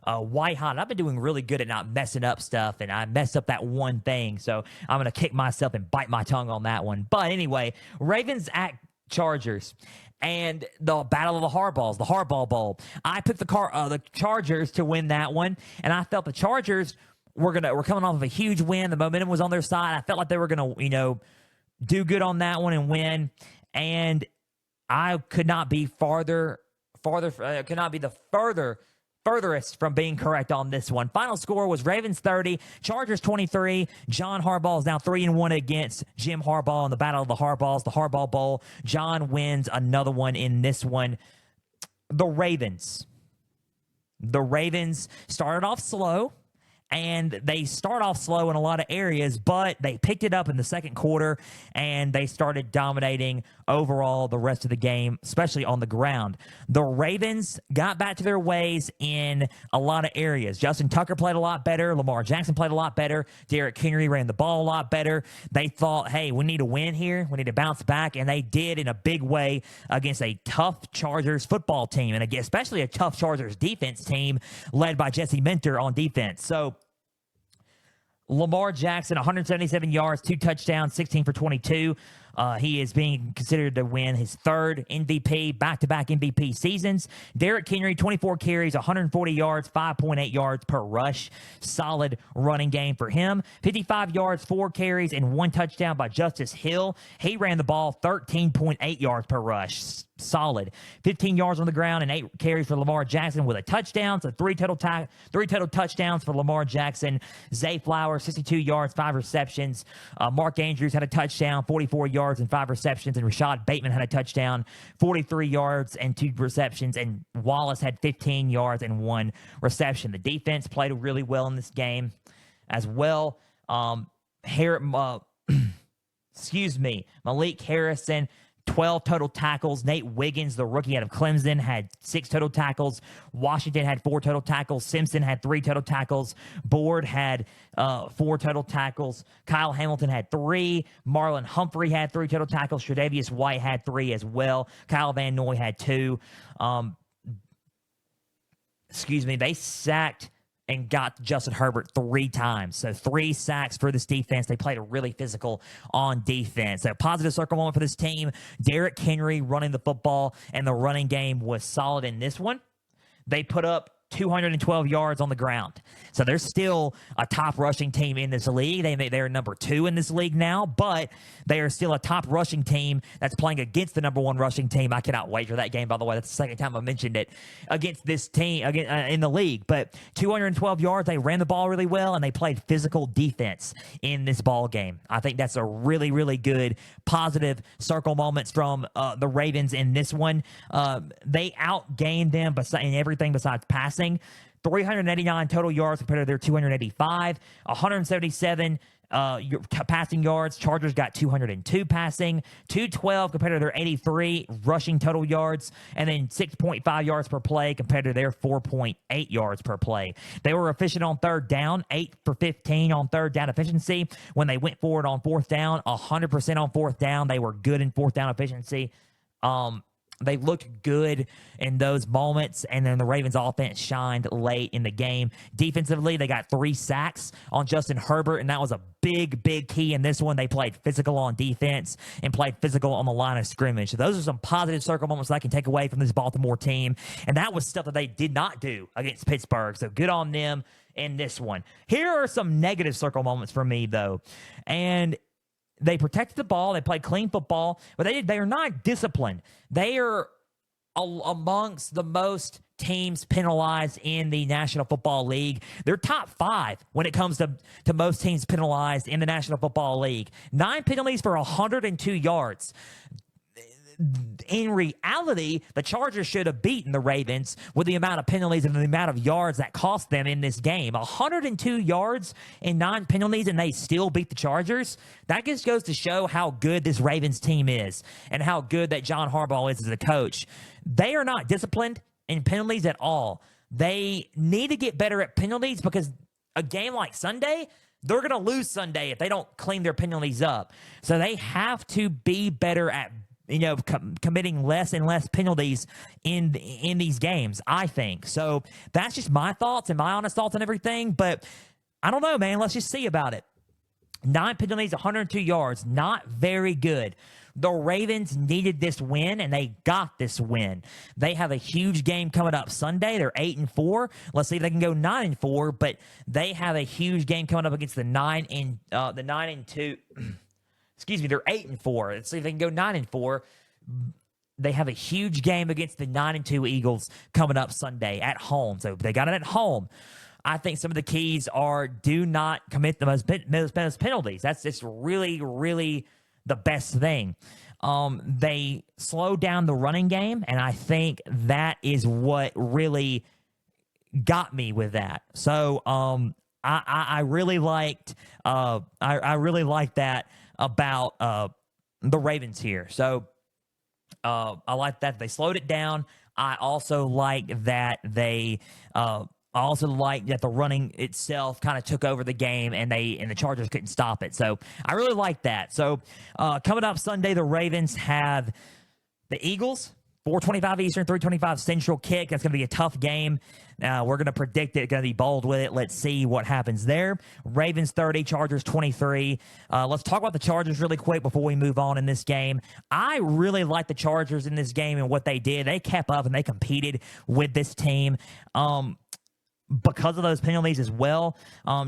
White hot. I've been doing really good at not messing up stuff, and I messed up that one thing, so I'm going to kick myself and bite my tongue on that one. But anyway, Ravens at Chargers, and the battle of the Harbaughs, the Harbaugh Bowl. I picked the Chargers to win that one, and I felt the Chargers were coming off of a huge win. The momentum was on their side. I felt like they were going to, do good on that one and win, and I could not be furthest from being correct on this one. Final score was Ravens 30, Chargers 23. John Harbaugh is now 3-1 against Jim Harbaugh in the battle of the Harbaughs, the Harbaugh Bowl. John wins another one in this one. The Ravens started off slow, and they start off slow in a lot of areas, but they picked it up in the second quarter, and they started dominating overall the rest of the game, especially on the ground. The Ravens got back to their ways in a lot of areas. Justin Tucker played a lot better. Lamar Jackson played a lot better. Derrick Henry ran the ball a lot better. They thought, hey, we need to win here. We need to bounce back, and they did in a big way against a tough Chargers football team, and especially a tough Chargers defense team led by Jesse Minter on defense. So Lamar Jackson, 177 yards, 2 touchdowns, 16 for 22. He is being considered to win his third MVP, back-to-back MVP seasons. Derrick Henry, 24 carries, 140 yards, 5.8 yards per rush. Solid running game for him. 55 yards, 4 carries, and 1 touchdown by Justice Hill. He ran the ball 13.8 yards per rush. Solid. 15 yards on the ground and 8 carries for Lamar Jackson with a touchdown. So 3 total touchdowns for Lamar Jackson. Zay Flowers, 62 yards, 5 receptions. Mark Andrews had a touchdown, 44 yards and 5 receptions. And Rashad Bateman had a touchdown, 43 yards and 2 receptions. And Wallace had 15 yards and 1 reception. The defense played really well in this game as well. Malik Harrison, 12 total tackles. Nate Wiggins, the rookie out of Clemson, had 6 total tackles. Washington had 4 total tackles. Simpson had 3 total tackles. Board had 4 total tackles. Kyle Hamilton had 3. Marlon Humphrey had 3 total tackles. Tre'Davious White had 3 as well. Kyle Van Noy had 2. They sacked and got Justin Herbert 3 times. So 3 sacks for this defense. They played a really physical on defense. So positive circle moment for this team. Derrick Henry running the football, and the running game was solid in this one. They put up 212 yards on the ground. So they're still a top rushing team in this league. They're number 2 in this league now, but they are still a top rushing team that's playing against the number 1 rushing team. I cannot wait for that game, by the way. That's the second time I mentioned it against this team in the league. But 212 yards, they ran the ball really well, and they played physical defense in this ball game. I think that's a really, really good positive circle moments from the Ravens in this one. They outgained them in everything besides passing. 389 total yards compared to their 285. 177 passing yards. Chargers got 202 passing. 212 compared to their 83 rushing total yards. And then 6.5 yards per play compared to their 4.8 yards per play. They were efficient on third down. 8 for 15 on third down efficiency. When they went forward on fourth down, 100% on fourth down. They were good in fourth down efficiency. They looked good in those moments, and then the Ravens offense shined late in the game. Defensively, they got 3 sacks on Justin Herbert, and that was a big, big key in this one. They played physical on defense and played physical on the line of scrimmage. So those are some positive circle moments that I can take away from this Baltimore team, and that was stuff that they did not do against Pittsburgh. So good on them in this one. Here are some negative circle moments for me, though, and they protected the ball. They played clean football, but they are not disciplined. They are amongst the most teams penalized in the National Football League. They're top 5 when it comes to most teams penalized in the National Football League. 9 penalties for 102 yards. In reality, the Chargers should have beaten the Ravens with the amount of penalties and the amount of yards that cost them in this game. 102 yards and 9 penalties, and they still beat the Chargers. That just goes to show how good this Ravens team is and how good that John Harbaugh is as a coach. They are not disciplined in penalties at all. They need to get better at penalties because a game like Sunday, they're going to lose Sunday if they don't clean their penalties up. So they have to be better at committing less and less penalties in these games, I think. So that's just my thoughts and my honest thoughts on everything. But I don't know, man. Let's just see about it. 9 penalties, 102 yards. Not very good. The Ravens needed this win, and they got this win. They have a huge game coming up Sunday. They're 8-4. Let's see if they can go 9-4. But they have a huge game coming up against the 9-2. Excuse me, they're 8-4. Let's see if they can go 9-4. They have a huge game against the 9-2 Eagles coming up Sunday at home. So they got it at home. I think some of the keys are do not commit the most penalties. That's just really, really the best thing. They slow down the running game, and I think that is what really got me with that. So I really liked I really liked that about the Ravens here. So I like that they slowed it down. I also like that the running itself kind of took over the game, and the Chargers couldn't stop it. So I really like that. So coming up Sunday, the Ravens have the Eagles, 4:25 Eastern, 3:25 Central kick. That's going to be a tough game. We're going to predict it. Going to be bold with it. Let's see what happens there. Ravens 30, Chargers 23. Let's talk about the Chargers really quick before we move on in this game. I really like the Chargers in this game and what they did. They kept up and they competed with this team. Because of those penalties as well.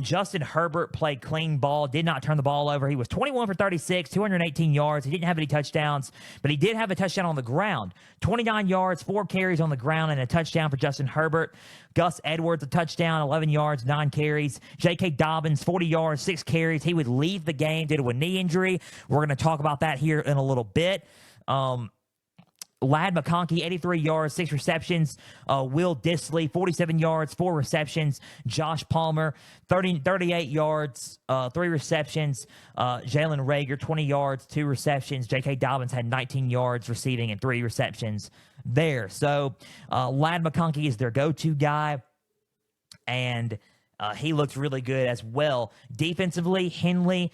Justin Herbert played clean ball, did not turn the ball over. He was 21 for 36, 218 yards. He didn't have any touchdowns, but he did have a touchdown on the ground. 29 yards, 4 carries on the ground, and a touchdown for Justin Herbert. Gus Edwards, a touchdown, 11 yards, 9 carries. J.K. Dobbins, 40 yards, 6 carries. He would leave the game due to a knee injury. We're going to talk about that here in a little bit. Ladd McConkey, 83 yards, 6 receptions. Will Dissly, 47 yards, 4 receptions. Josh Palmer, 38 yards, 3 receptions. Jalen Reagor, 20 yards, 2 receptions. J.K. Dobbins had 19 yards receiving and 3 receptions there. So Ladd McConkey is their go-to guy, and he looks really good as well. Defensively, Henley,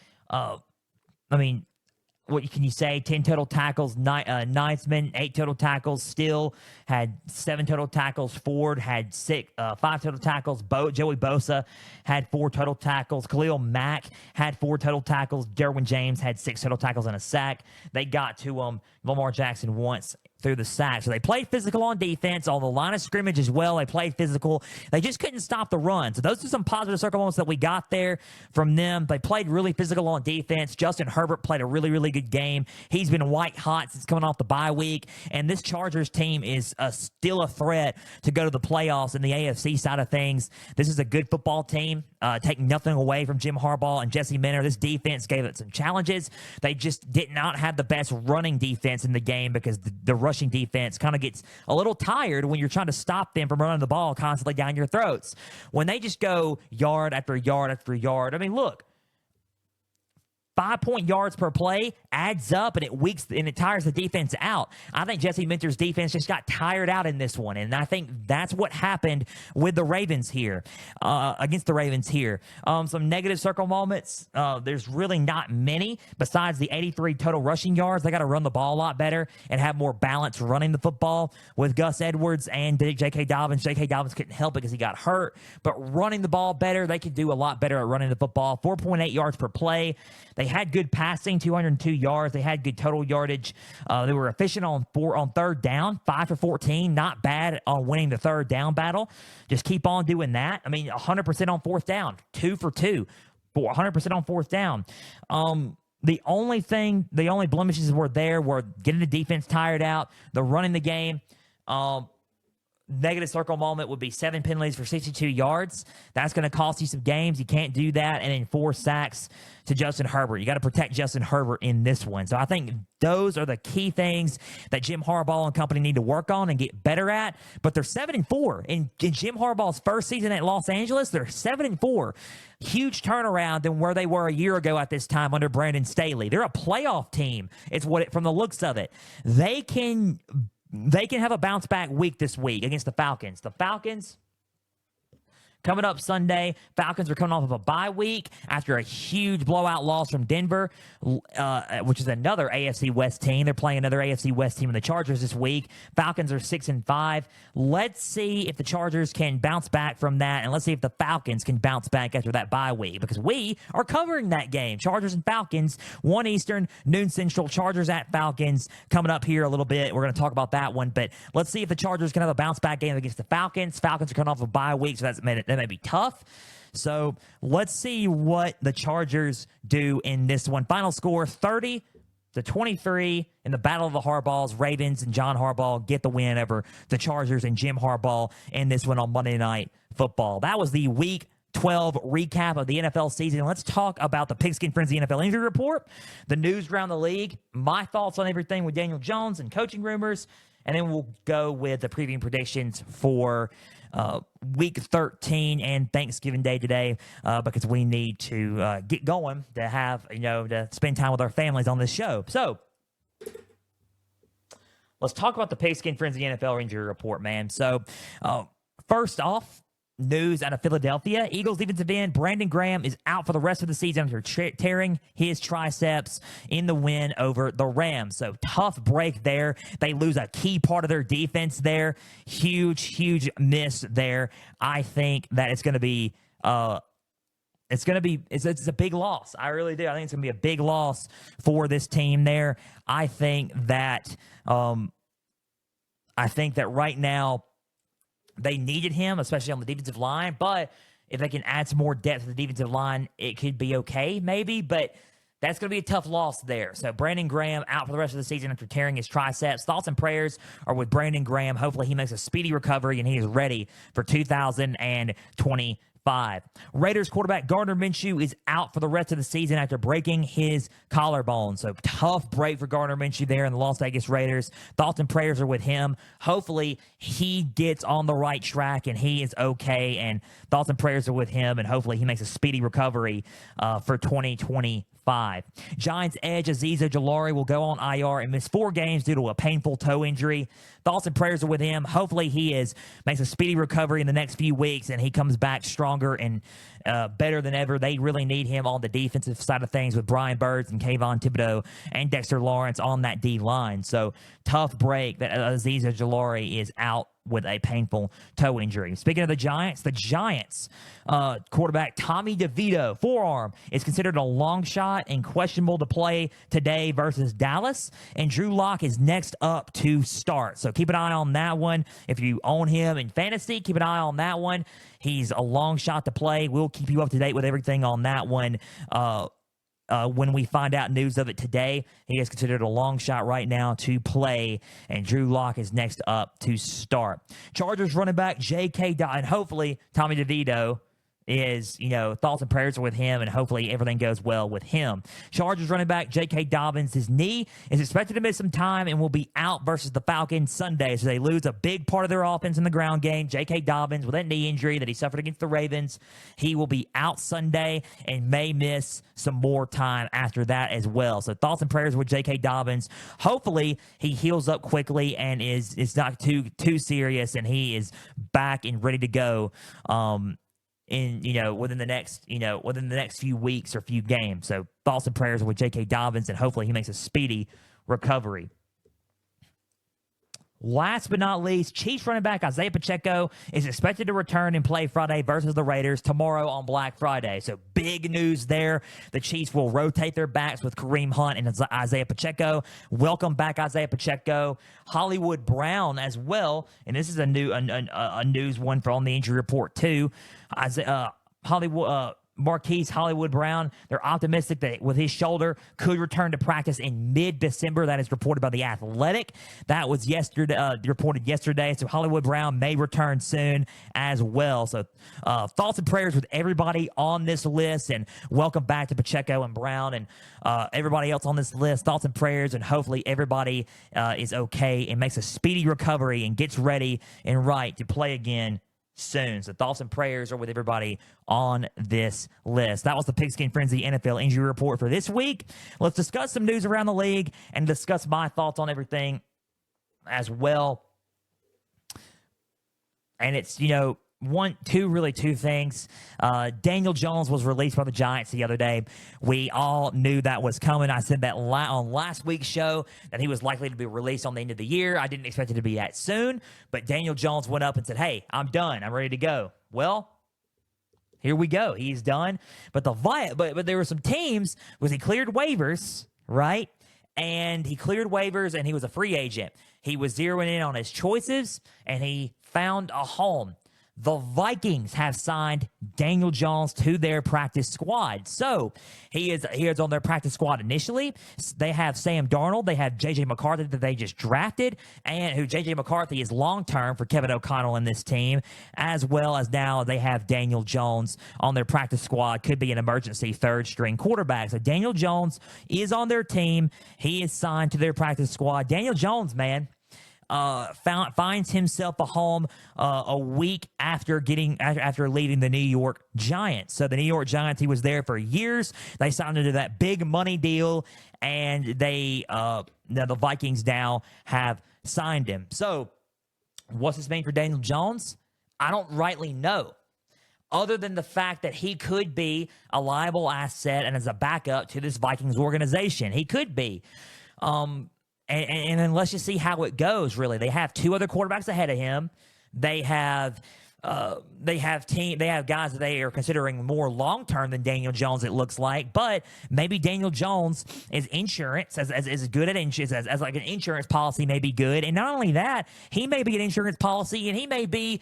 what can you say? 10 total tackles. Niceman, 8 total tackles. Still had 7 total tackles. Ford had 5 total tackles. Joey Bosa had 4 total tackles. Khalil Mack had 4 total tackles. Derwin James had 6 total tackles and a sack. They got to Lamar Jackson once through the sack. So they played physical on defense, on the line of scrimmage as well. They played physical. They just couldn't stop the run. So those are some positive circle moments that we got there from them. They played really physical on defense. Justin Herbert played a really, really good game. He's been white hot since coming off the bye week. And this Chargers team is still a threat to go to the playoffs in the AFC side of things. This is a good football team. Taking nothing away from Jim Harbaugh and Jesse Minter. This defense gave it some challenges. They just did not have the best running defense in the game because the rushing defense kind of gets a little tired when you're trying to stop them from running the ball constantly down your throats. When they just go yard after yard after yard, look, 5 yards per play adds up, and it tires the defense out. I think Jesse Minter's defense just got tired out in this one, and I think that's what happened with the Ravens here, against the Ravens here. Some negative circle moments. There's really not many besides the 83 total rushing yards. They got to run the ball a lot better and have more balance running the football with Gus Edwards and J.K. Dobbins. J.K. Dobbins couldn't help it because he got hurt, but running the ball better, they could do a lot better at running the football. 4.8 yards per play. They had good passing, 202 yards. They had good total yardage. They were efficient on third down, 5 for 14. Not bad on winning the third down battle. Just keep on doing that. 100% on fourth down, 2 for 2, 100% on fourth down. The only blemishes were getting the defense tired out, the running the game. Negative circle moment would be 7 penalties for 62 yards. That's going to cost you some games. You can't do that. And then 4 sacks to Justin Herbert. You got to protect Justin Herbert in this one. So I think those are the key things that Jim Harbaugh and company need to work on and get better at. But they're 7-4. In Jim Harbaugh's first season at Los Angeles, they're 7-4. Huge turnaround than where they were a year ago at this time under Brandon Staley. They're a playoff team. It's from the looks of it. They can have a bounce back week this week against the Falcons. The Falcons coming up Sunday. Falcons are coming off of a bye week after a huge blowout loss from Denver, which is another AFC West team. They're playing another AFC West team in the Chargers this week. Falcons are 6-5. Let's see if the Chargers can bounce back from that, and let's see if the Falcons can bounce back after that bye week, because we are covering that game. Chargers and Falcons, 1 Eastern, noon Central. Chargers at Falcons coming up here a little bit. We're going to talk about that one, but let's see if the Chargers can have a bounce back game against the Falcons. Falcons are coming off a bye week, so that may be tough. So let's see what the Chargers do in this one. Final score, 30-23 in the Battle of the Harbaughs. Ravens and John Harbaugh get the win over the Chargers and Jim Harbaugh in this one on Monday Night Football. That was the Week 12 recap of the NFL season. Let's talk about the Pigskin Frenzy NFL injury report, the news around the league, my thoughts on everything with Daniel Jones and coaching rumors, and then we'll go with the preview predictions for Week 13 and Thanksgiving Day today, because we need to get going to have, to spend time with our families on this show. So let's talk about the Pigskin Frenzy NFL injury report, man. So first off, news out of Philadelphia. Eagles defensive end Brandon Graham is out for the rest of the season after tearing his triceps in the win over the Rams. So tough break there. They lose a key part of their defense there. Huge miss there. I think that it's going to be it's a big loss. I really do. I think it's going to be a big loss for this team there. I think that right now they needed him, especially on the defensive line. But if they can add some more depth to the defensive line, it could be okay, maybe. But that's going to be a tough loss there. So Brandon Graham out for the rest of the season after tearing his triceps. Thoughts and prayers are with Brandon Graham. Hopefully he makes a speedy recovery and he is ready for 2025. Raiders quarterback Gardner Minshew is out for the rest of the season after breaking his collarbone. So tough break for Gardner Minshew there in the Las Vegas Raiders. Thoughts and prayers are with him. Hopefully he gets on the right track and he is okay. And thoughts and prayers are with him. And hopefully he makes a speedy recovery for 2025. Giants edge Azeez Ojulari will go on IR and miss 4 games due to a painful toe injury. Thoughts and prayers are with him. Hopefully he makes a speedy recovery in the next few weeks and he comes back stronger and better than ever. They really need him on the defensive side of things with Brian Burns and Kayvon Thibodeau and Dexter Lawrence on that D line. So tough break that Azeez Ojulari is out with a painful toe injury. Speaking of the Giants quarterback Tommy DeVito, forearm, is considered a long shot and questionable to play today versus Dallas. And Drew Lock is next up to start. So keep an eye on that one. If you own him in fantasy, keep an eye on that one. He's a long shot to play. We'll keep you up to date with everything on that one. When we find out news of it today, he is considered a long shot right now to play, and Drew Lock is next up to start. Chargers running back J.K. Dobbins, and hopefully Tommy DeVito is, thoughts and prayers are with him, and hopefully everything goes well with him. Chargers running back J.K. Dobbins, his knee is expected to miss some time and will be out versus the Falcons Sunday, so they lose a big part of their offense in the ground game. J.K. Dobbins, with that knee injury that he suffered against the Ravens, he will be out Sunday and may miss some more time after that as well. So thoughts and prayers with J.K. Dobbins. Hopefully he heals up quickly and it's not too serious and he is back and ready to go within the next few weeks or few games. So thoughts and prayers with J.K. Dobbins, and hopefully he makes a speedy recovery. Last but not least, Chiefs running back Isaiah Pacheco is expected to return and play Friday versus the Raiders tomorrow on Black Friday. So big news there. The Chiefs will rotate their backs with Kareem Hunt and Isaiah Pacheco. Welcome back, Isaiah Pacheco. Hollywood Brown as well, and this is a news one on the injury report too. Marquise Hollywood Brown, they're optimistic that with his shoulder could return to practice in mid-December. That is reported by The Athletic. That was reported yesterday. So Hollywood Brown may return soon as well. So thoughts and prayers with everybody on this list, and welcome back to Pacheco and Brown and everybody else on this list. Thoughts and prayers, and hopefully everybody is okay and makes a speedy recovery and gets ready and right to play again soon. So thoughts and prayers are with everybody on this list. That was the Pigskin Frenzy NFL injury report for this week. Let's discuss some news around the league and discuss my thoughts on everything as well. And it's, two things. Daniel Jones was released by the Giants the other day. We all knew that was coming. I said that on last week's show that he was likely to be released on the end of the year. I didn't expect it to be that soon, but Daniel Jones went up and said, "Hey, I'm done. I'm ready to go." Well, here we go. He's done. But but there were some teams he cleared waivers, right? And he cleared waivers and he was a free agent. He was zeroing in on his choices and he found a home. The Vikings have signed Daniel Jones to their practice squad. So he is on their practice squad initially. They have Sam Darnold. They have J.J. McCarthy that they just drafted, and who J.J. McCarthy is long-term for Kevin O'Connell in this team, as well as now they have Daniel Jones on their practice squad. Could be an emergency third-string quarterback. So Daniel Jones is on their team. He is signed to their practice squad. Daniel Jones, man, finds himself a home a week after leaving the New York Giants. So the New York Giants, he was there for years. They signed him to that big money deal, and the Vikings now have signed him. So what's this mean for Daniel Jones? I don't rightly know. other than the fact that he could be a liable asset and as a backup to this Vikings organization. He could be. And then let's just see how it goes, really. They have two other quarterbacks ahead of him. They have guys that they are considering more long-term than Daniel Jones, it looks like. But maybe Daniel Jones is insurance, as good at insurance, as like an insurance policy may be good. And not only that, he may be an insurance policy, and he may be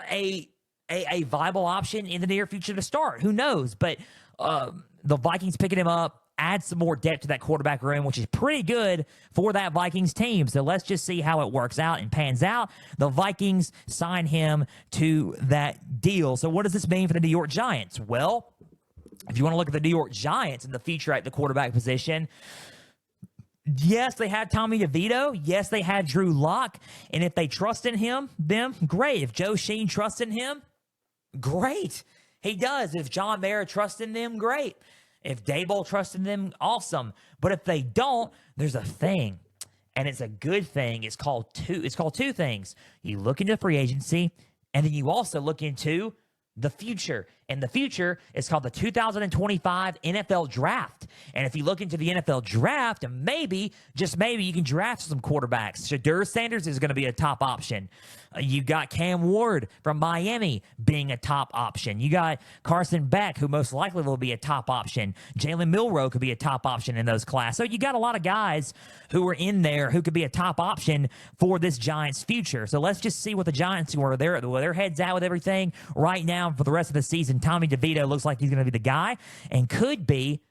a viable option in the near future to start. Who knows? But the Vikings picking him up, add some more depth to that quarterback room, which is pretty good for that Vikings team. So let's just see how it works out and pans out. The Vikings sign him to that deal. So what does this mean for the New York Giants? Well, if you want to look at the New York Giants in the future at the quarterback position, yes, they had Tommy DeVito. Yes, they had Drew Lock. And if they trust in them, great. If Joe Sheen trusts in him, great. He does. If John Mara trusts in them, great. If Daboll trusts in them, awesome. But if they don't, there's a thing, and it's a good thing. It's called two things. You look into free agency, and then you also look into the future. And the future is called the 2025 NFL Draft. And if you look into the NFL Draft, maybe, just maybe, you can draft some quarterbacks. Shadur Sanders is going to be a top option. You got Cam Ward from Miami being a top option. You got Carson Beck, who most likely will be a top option. Jalen Milroe could be a top option in those classes. So you got a lot of guys who are in there who could be a top option for this Giants' future. So let's just see what the Giants, where their heads at with everything right now for the rest of the season. Tommy DeVito looks like he's going to be the guy and could be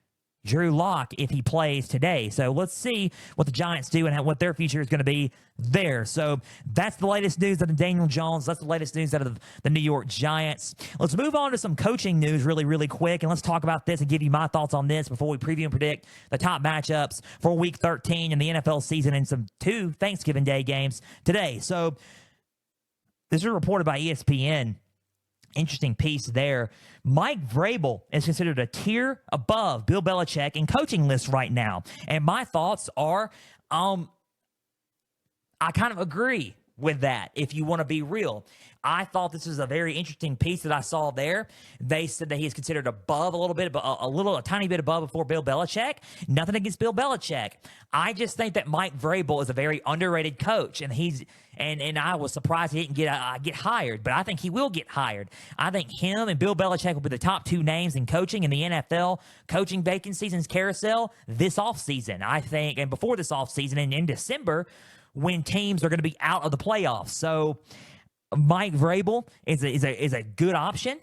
Drew Lock if he plays today. So let's see what the Giants do and what their future is going to be there. So that's the latest news out of Daniel Jones. That's the latest news out of the New York Giants. Let's move on to some coaching news really, really quick, and let's talk about this and give you my thoughts on this before we preview and predict the top matchups for Week 13 in the NFL season and some 2 Thanksgiving Day games today. So this is reported by ESPN. Interesting piece there. Mike Vrabel is considered a tier above Bill Belichick in coaching lists right now. And my thoughts are, I kind of agree with that, if you want to be real. I thought this was a very interesting piece that I saw there. They said that he is considered above a little bit, a tiny bit above before Bill Belichick. Nothing against Bill Belichick. I just think that Mike Vrabel is a very underrated coach, and and I was surprised he didn't get hired, but I think he will get hired. I think him and Bill Belichick will be the top 2 names in coaching in the NFL coaching vacancies and carousel this offseason. I think, and before this offseason and in December, when teams are going to be out of the playoffs. So Mike Vrabel is a good option.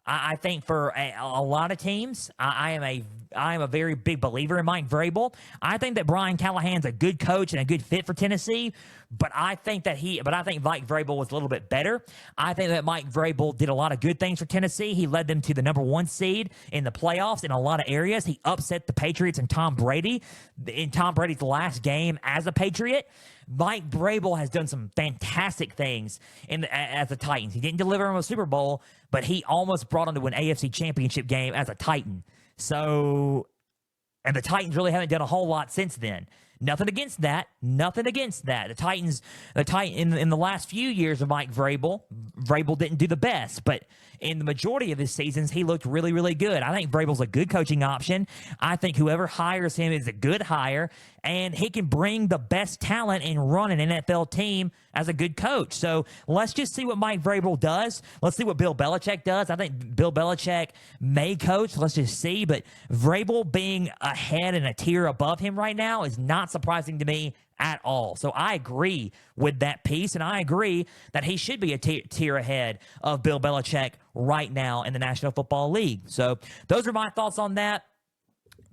I think for a lot of teams, I am a very big believer in Mike Vrabel. I think that Brian Callahan's a good coach and a good fit for Tennessee, but I think Mike Vrabel was a little bit better. I think that Mike Vrabel did a lot of good things for Tennessee. He led them to the number 1 seed in the playoffs in a lot of areas. He upset the Patriots and Tom Brady in Tom Brady's last game as a Patriot. Mike Vrabel has done some fantastic things as the Titans. He didn't deliver him a Super Bowl, but he almost brought him to an AFC Championship game as a Titan. So, and the Titans really haven't done a whole lot since then. Nothing against that. The Titans, in the last few years of Mike Vrabel didn't do the best, but in the majority of his seasons, he looked really, really good. I think Vrabel's a good coaching option. I think whoever hires him is a good hire, and he can bring the best talent and run an NFL team as a good coach. So let's just see what Mike Vrabel does. Let's see what Bill Belichick does. I think Bill Belichick may coach. Let's just see. But Vrabel being ahead and a tier above him right now is not surprising to me at all. So I agree with that piece, and I agree that he should be a tier ahead of Bill Belichick right now in the National Football League. So those are my thoughts on that.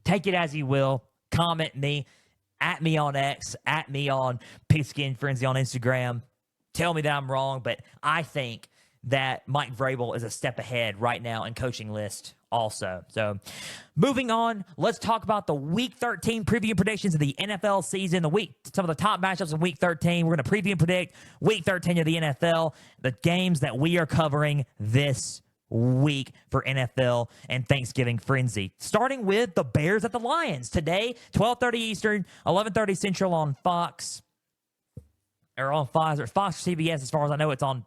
Take it as you will. Comment me. At me on X, at me on Pigskin Frenzy on Instagram. Tell me that I'm wrong, but I think that Mike Vrabel is a step ahead right now in coaching list also. So moving on, let's talk about the Week 13 preview and predictions of the NFL season. Some of the top matchups in Week 13. We're going to preview and predict Week 13 of the NFL, the games that we are covering this week for NFL and Thanksgiving Frenzy. Starting with the Bears at the Lions. Today, 12:30 Eastern, 11:30 Central on Fox. Or on Fox or CBS as far as I know. It's on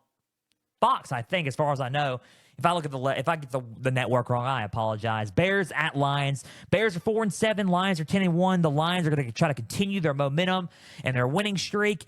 Fox, I think, as far as I know. If I look at if I get the network wrong, I apologize. Bears at Lions. Bears are 4-7. Lions are 10-1. The Lions are going to try to continue their momentum and their winning streak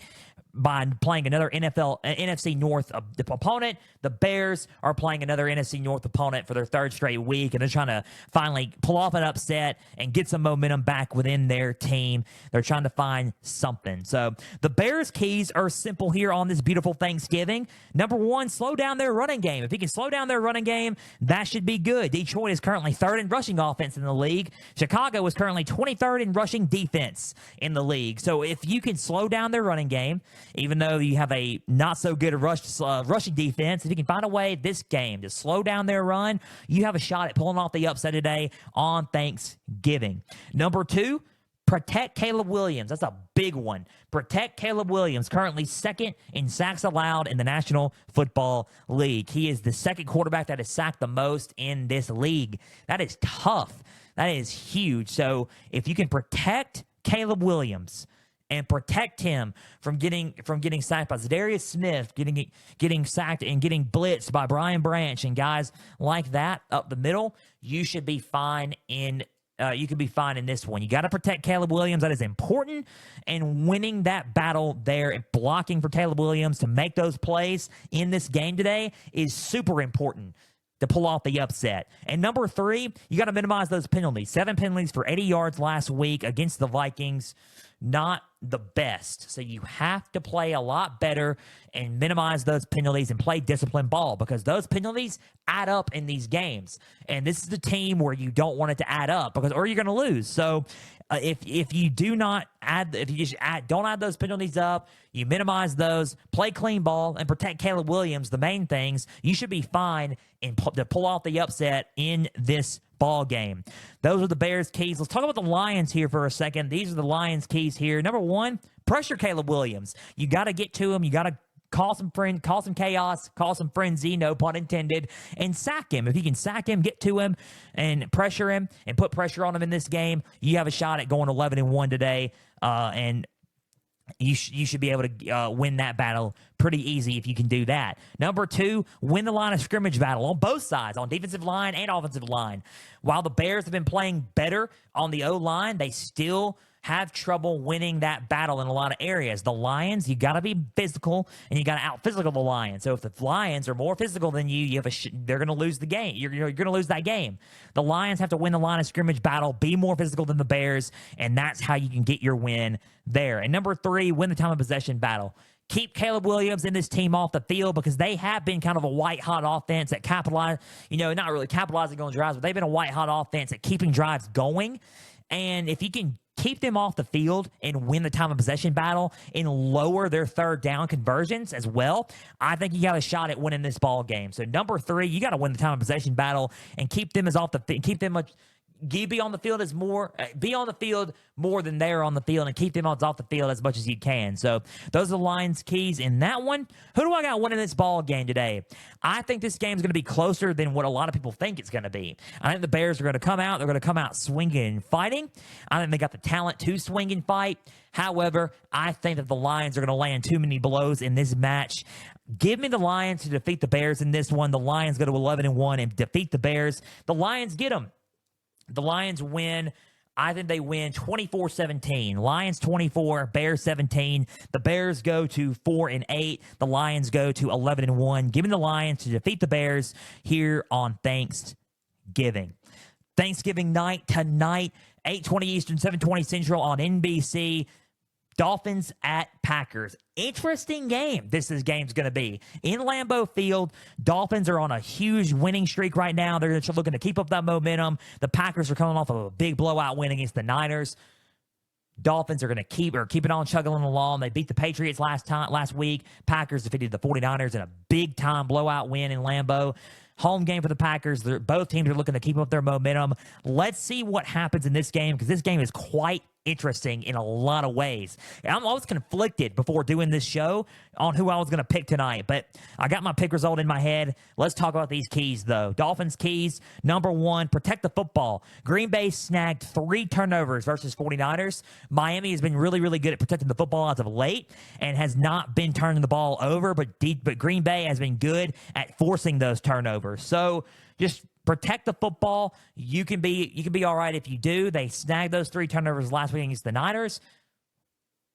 by playing another NFC North opponent. The Bears are playing another NFC North opponent for their third straight week, and they're trying to finally pull off an upset and get some momentum back within their team. They're trying to find something. So the Bears' keys are simple here on this beautiful Thanksgiving. Number one, slow down their running game. If you can slow down their running game, that should be good. Detroit is currently third in rushing offense in the league. Chicago is currently 23rd in rushing defense in the league. So if you can slow down their running game, even though you have a not-so-good rushing defense, if you can find a way this game to slow down their run, you have a shot at pulling off the upset today on Thanksgiving. Number two, protect Caleb Williams. That's a big one. Protect Caleb Williams, currently second in sacks allowed in the National Football League. He is the second quarterback that is sacked the most in this league. That is tough. That is huge. So if you can protect Caleb Williams and protect him from getting sacked by Zadarius Smith, getting sacked and getting blitzed by Brian Branch and guys like that up the middle, you should be fine in you can be fine in this one. You got to protect Caleb Williams. That is important. And winning that battle there and blocking for Caleb Williams to make those plays in this game today is super important to pull off the upset. And number three, you got to minimize those penalties. 7 penalties for 80 yards last week against the Vikings. Not the best. So you have to play a lot better and minimize those penalties and play disciplined ball, because those penalties add up in these games. And this is the team where you don't want it to add up, or you're going to lose. So if you do not add, if you just don't add those penalties up, you minimize those, play clean ball, and protect Caleb Williams, the main things, you should be fine to pull off the upset in this ball game. Those are the Bears' keys. Let's talk about the Lions here for a second. These are the Lions' keys here. Number one, pressure Caleb Williams. You got to get to him. You got to cause some chaos, cause some frenzy, no pun intended, and sack him. If you can sack him, get to him, and pressure him, and put pressure on him in this game, you have a shot at going 11-1 today, and you should be able to win that battle pretty easy if you can do that. Number two, win the line of scrimmage battle on both sides, on defensive line and offensive line. While the Bears have been playing better on the O-line, they still have trouble winning that battle in a lot of areas. The Lions, you got to be physical, and you got to out-physical the Lions. So if the Lions are more physical than you, they're going to lose the game. You're going to lose that game. The Lions have to win the line of scrimmage battle, be more physical than the Bears, and that's how you can get your win there. And number three, win the time of possession battle. Keep Caleb Williams and this team off the field, because they have been kind of a white-hot offense that capitalize, not really capitalizing on drives, but they've been a white-hot offense at keeping drives going. And if you can keep them off the field and win the time of possession battle and lower their third down conversions as well, I think you got a shot at winning this ball game. So number three, you got to win the time of possession battle and keep them be on the field more than they're on the field, and keep them off the field as much as you can. So those are the Lions' keys in that one. Who do I got winning this ball game today? I think this game's going to be closer than what a lot of people think it's going to be. I think the Bears are going to come out. They're going to come out swinging and fighting. I think they got the talent to swing and fight. However, I think that the Lions are going to land too many blows in this match. Give me the Lions to defeat the Bears in this one. The Lions go to 11-1 and defeat the Bears. The Lions get them. The Lions win. I think they win 24-17. Lions 24, Bears 17. The Bears go to 4-8. The Lions go to 11-1. Give me the Lions to defeat the Bears here on Thanksgiving. Thanksgiving night tonight, 8:20 Eastern, 7:20 Central on NBC. Dolphins at Packers. Interesting game game's going to be. In Lambeau Field, Dolphins are on a huge winning streak right now. They're looking to keep up that momentum. The Packers are coming off of a big blowout win against the Niners. Dolphins are going to keep it on chugging along. They beat the Patriots last week. Packers defeated the 49ers in a big-time blowout win in Lambeau. Home game for the Packers. Both teams are looking to keep up their momentum. Let's see what happens in this game, because this game is quite interesting in a lot of ways. I was conflicted before doing this show on who I was going to pick tonight, but I got my pick result in my head. Let's talk about these keys, though. Dolphins keys, number one, protect the football. Green Bay snagged 3 turnovers versus 49ers. Miami has been really, really good at protecting the football as of late and has not been turning the ball over, but Green Bay has been good at forcing those turnovers. So just protect the football. You can be all right if you do. They snagged those 3 turnovers last week against the Niners.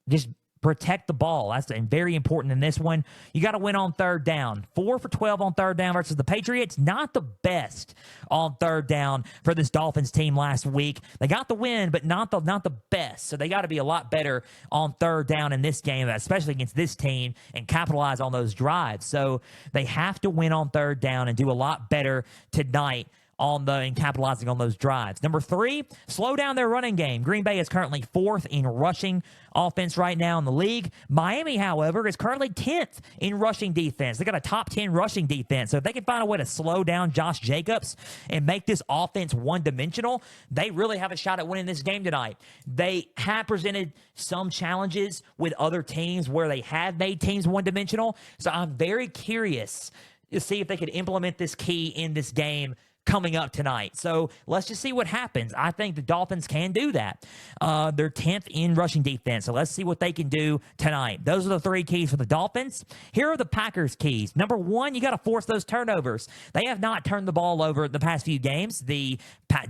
Just protect the ball. That's very important in this one. You got to win on third down. 4 for 12 on third down versus the Patriots. Not the best on third down for this Dolphins team last week. They got the win, but not the best. So they got to be a lot better on third down in this game, especially against this team, and capitalize on those drives. So they have to win on third down and do a lot better tonight and capitalizing on those drives. Number 3, slow down their running game. Green Bay is currently 4th in rushing offense right now in the league. Miami, however, is currently 10th in rushing defense. They got a top 10 rushing defense. So if they can find a way to slow down Josh Jacobs and make this offense one-dimensional, they really have a shot at winning this game tonight. They have presented some challenges with other teams where they have made teams one-dimensional. So I'm very curious to see if they could implement this key in this game coming up tonight. So let's just see what happens. I think the Dolphins can do that. They're 10th in rushing defense, so let's see what they can do tonight. Those are the 3 keys for the Dolphins. Here are the Packers' keys. Number 1, you got to force those turnovers. They have not turned the ball over the past few games. The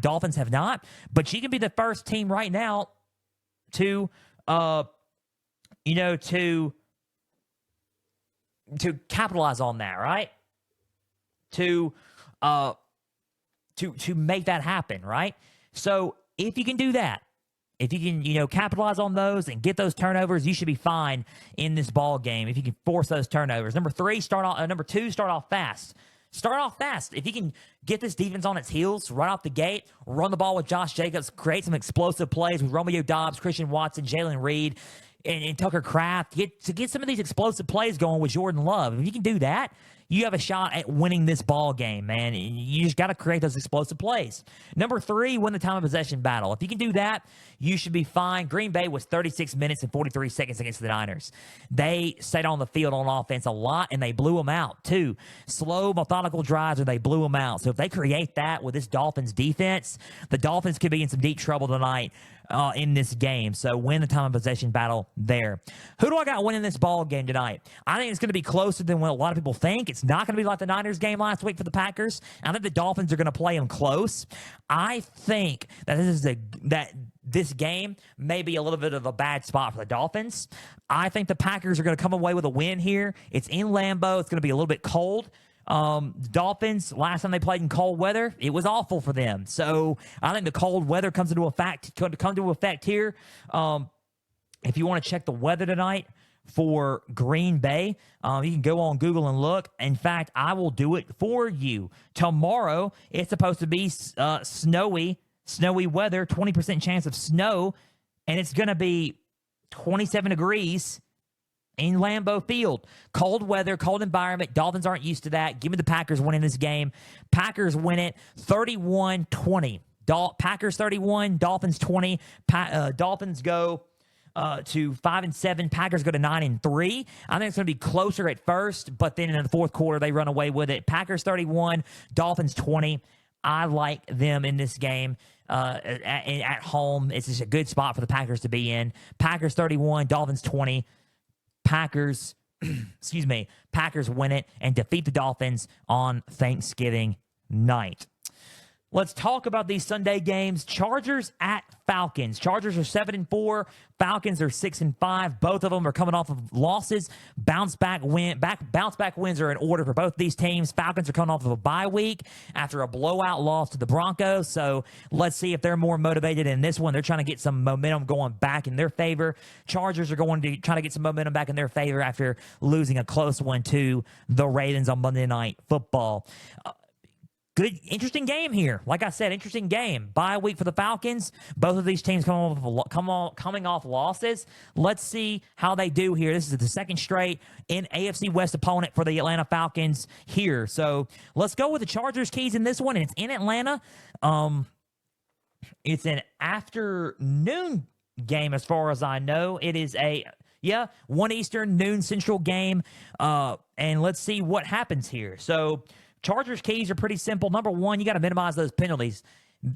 Dolphins have not, but you can be the first team right now to capitalize on that, right? To make that happen, right? So if you can do that, if you can, capitalize on those and get those turnovers, you should be fine in this ball game if you can force those turnovers. Number 2, start off fast. Start off fast. If you can get this defense on its heels right off the gate, run the ball with Josh Jacobs, create some explosive plays with Romeo Doubs, Christian Watson, Jalen Reed, and Tucker Kraft, get some of these explosive plays going with Jordan Love. If you can do that, you have a shot at winning this ball game, man. You just got to create those explosive plays. Number 3, win the time of possession battle. If you can do that, you should be fine. Green Bay was 36 minutes and 43 seconds against the Niners. They stayed on the field on offense a lot, and they blew them out, too. Slow, methodical drives, and they blew them out. So if they create that with this Dolphins defense, the Dolphins could be in some deep trouble tonight in this game. So win the time of possession battle there. Who do I got winning this ball game tonight? I think it's going to be closer than what a lot of people think. It's not going to be like the Niners game last week for the Packers. I think the Dolphins are going to play them close. I think that this game may be a little bit of a bad spot for the Dolphins. I think the Packers are going to come away with a win here. It's in Lambeau. It's going to be a little bit cold. Dolphins, last time they played in cold weather, it was awful for them. So I think the cold weather comes into effect here. If you want to check the weather tonight for Green Bay, you can go on Google and look. In fact, I will do it for you. Tomorrow, it's supposed to be snowy weather, 20% chance of snow, and it's going to be 27 degrees in Lambeau Field. Cold weather, cold environment. Dolphins aren't used to that. Give me the Packers winning this game. Packers win it 31-20. Packers 31, Dolphins 20. Dolphins go to 5-7. Packers go to 9-3. I think it's going to be closer at first, but then in the fourth quarter, they run away with it. Packers 31, Dolphins 20. I like them in this game. At home, it's just a good spot for the Packers to be in. Packers 31, Dolphins 20. Packers win it and defeat the Dolphins on Thanksgiving night. Let's talk about these Sunday games. Chargers at Falcons. Chargers are 7-4. Falcons are 6-5. Both of them are coming off of losses. Bounce back wins are in order for both these teams. Falcons are coming off of a bye week after a blowout loss to the Broncos. So let's see if they're more motivated in this one. They're trying to get some momentum going back in their favor. Chargers are going to try to get some momentum back in their favor after losing a close one to the Ravens on Monday Night Football. Good, interesting game here. Like I said, interesting game. Bye week for the Falcons. Both of these teams coming off losses. Let's see how they do here. This is the second straight AFC West opponent for the Atlanta Falcons here. So let's go with the Chargers keys in this one, and it's in Atlanta. It's an afternoon game as far as I know. It is a 1 Eastern, noon Central game. And let's see what happens here. So Chargers keys are pretty simple. Number one, you got to minimize those penalties.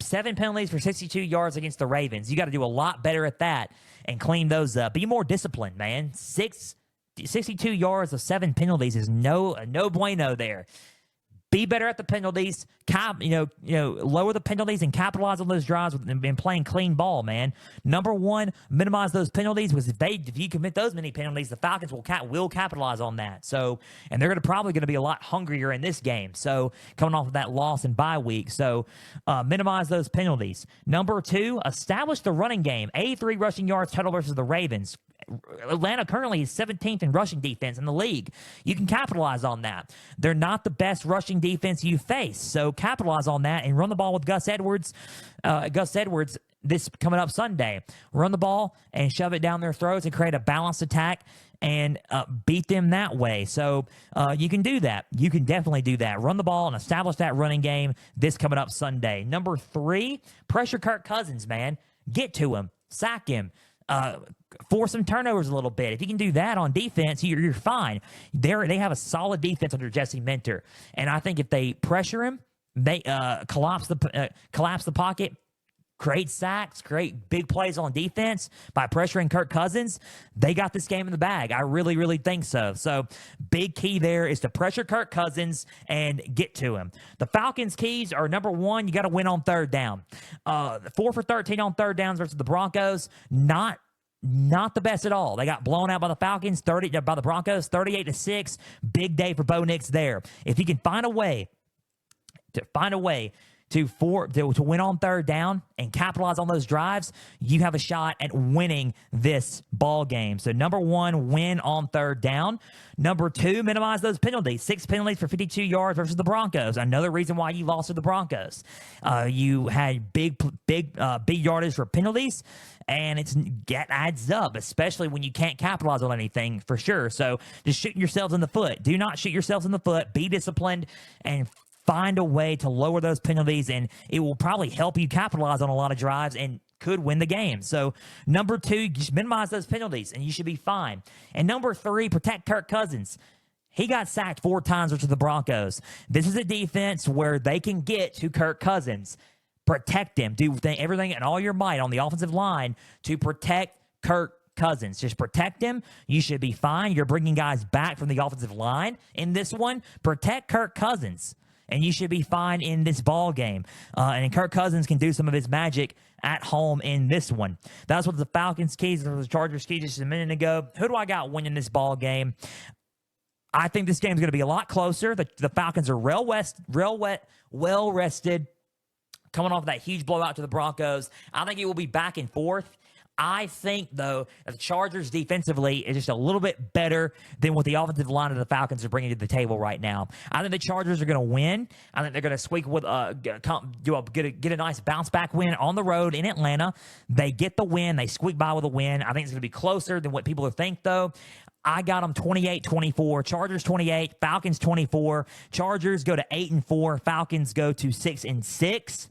7 penalties for 62 yards against the Ravens. You got to do a lot better at that and clean those up. Be more disciplined, man. 62 yards of 7 penalties is no bueno there. Be better at the penalties. Lower the penalties and capitalize on those drives and playing clean ball, man. Number one, minimize those penalties. If you commit those many penalties, the Falcons will capitalize on that. So, and they're probably going to be a lot hungrier in this game. So, coming off of that loss and bye week, so minimize those penalties. Number two, establish the running game. 83 rushing yards total versus the Ravens. Atlanta currently is 17th in rushing defense in the league. You can capitalize on that. They're not the best rushing defense you face, so capitalize on that and run the ball with Gus Edwards. This coming up Sunday. Run the ball and shove it down their throats and create a balanced attack and beat them that way. So you can do that. You can definitely do that. Run the ball and establish that running game this coming up Sunday. Number three, pressure Kirk Cousins, man. Get to him. Sack him. Force some turnovers a little bit. If you can do that on defense, you're fine. They have a solid defense under Jesse Minter, and I think if they pressure him, they collapse the pocket, create sacks, create big plays on defense by pressuring Kirk Cousins, they got this game in the bag. I really, really think so. So big key there is to pressure Kirk Cousins and get to him. The Falcons' keys are, number one, you got to win on third down. 4 for 13 on third downs versus the Broncos. Not the best at all. They got blown out by the Falcons, by the Broncos, 38-6. Big day for Bo Nix there. If he can find a way to win on third down and capitalize on those drives, you have a shot at winning this ball game. So number one, win on third down. Number two, minimize those penalties. 6 penalties for 52 yards versus the Broncos. Another reason why you lost to the Broncos. You had big yardage for penalties, and it adds up, especially when you can't capitalize on anything for sure. So just shooting yourselves in the foot. Do not shoot yourselves in the foot. Be disciplined and find a way to lower those penalties, and it will probably help you capitalize on a lot of drives and could win the game. So number two, just minimize those penalties, and you should be fine. And number three, protect Kirk Cousins. He got sacked 4 times versus the Broncos. This is a defense where they can get to Kirk Cousins. Protect him. Do everything in all your might on the offensive line to protect Kirk Cousins. Just protect him. You should be fine. You're bringing guys back from the offensive line in this one. Protect Kirk Cousins, and you should be fine in this ball game. And Kirk Cousins can do some of his magic at home in this one. That's what the Falcons' keys or the Chargers' keys just a minute ago. Who do I got winning this ball game? I think this game's going to be a lot closer. The Falcons are well rested, coming off that huge blowout to the Broncos. I think it will be back and forth. I think, though, that the Chargers defensively is just a little bit better than what the offensive line of the Falcons are bringing to the table right now. I think the Chargers are going to win. I think they're going to squeak with get a nice bounce back win on the road in Atlanta. They get the win. They squeak by with a win. I think it's going to be closer than what people think, though. I got them 28-24. Chargers 28, Falcons 24. Chargers go to 8-4. Falcons go to 6-6.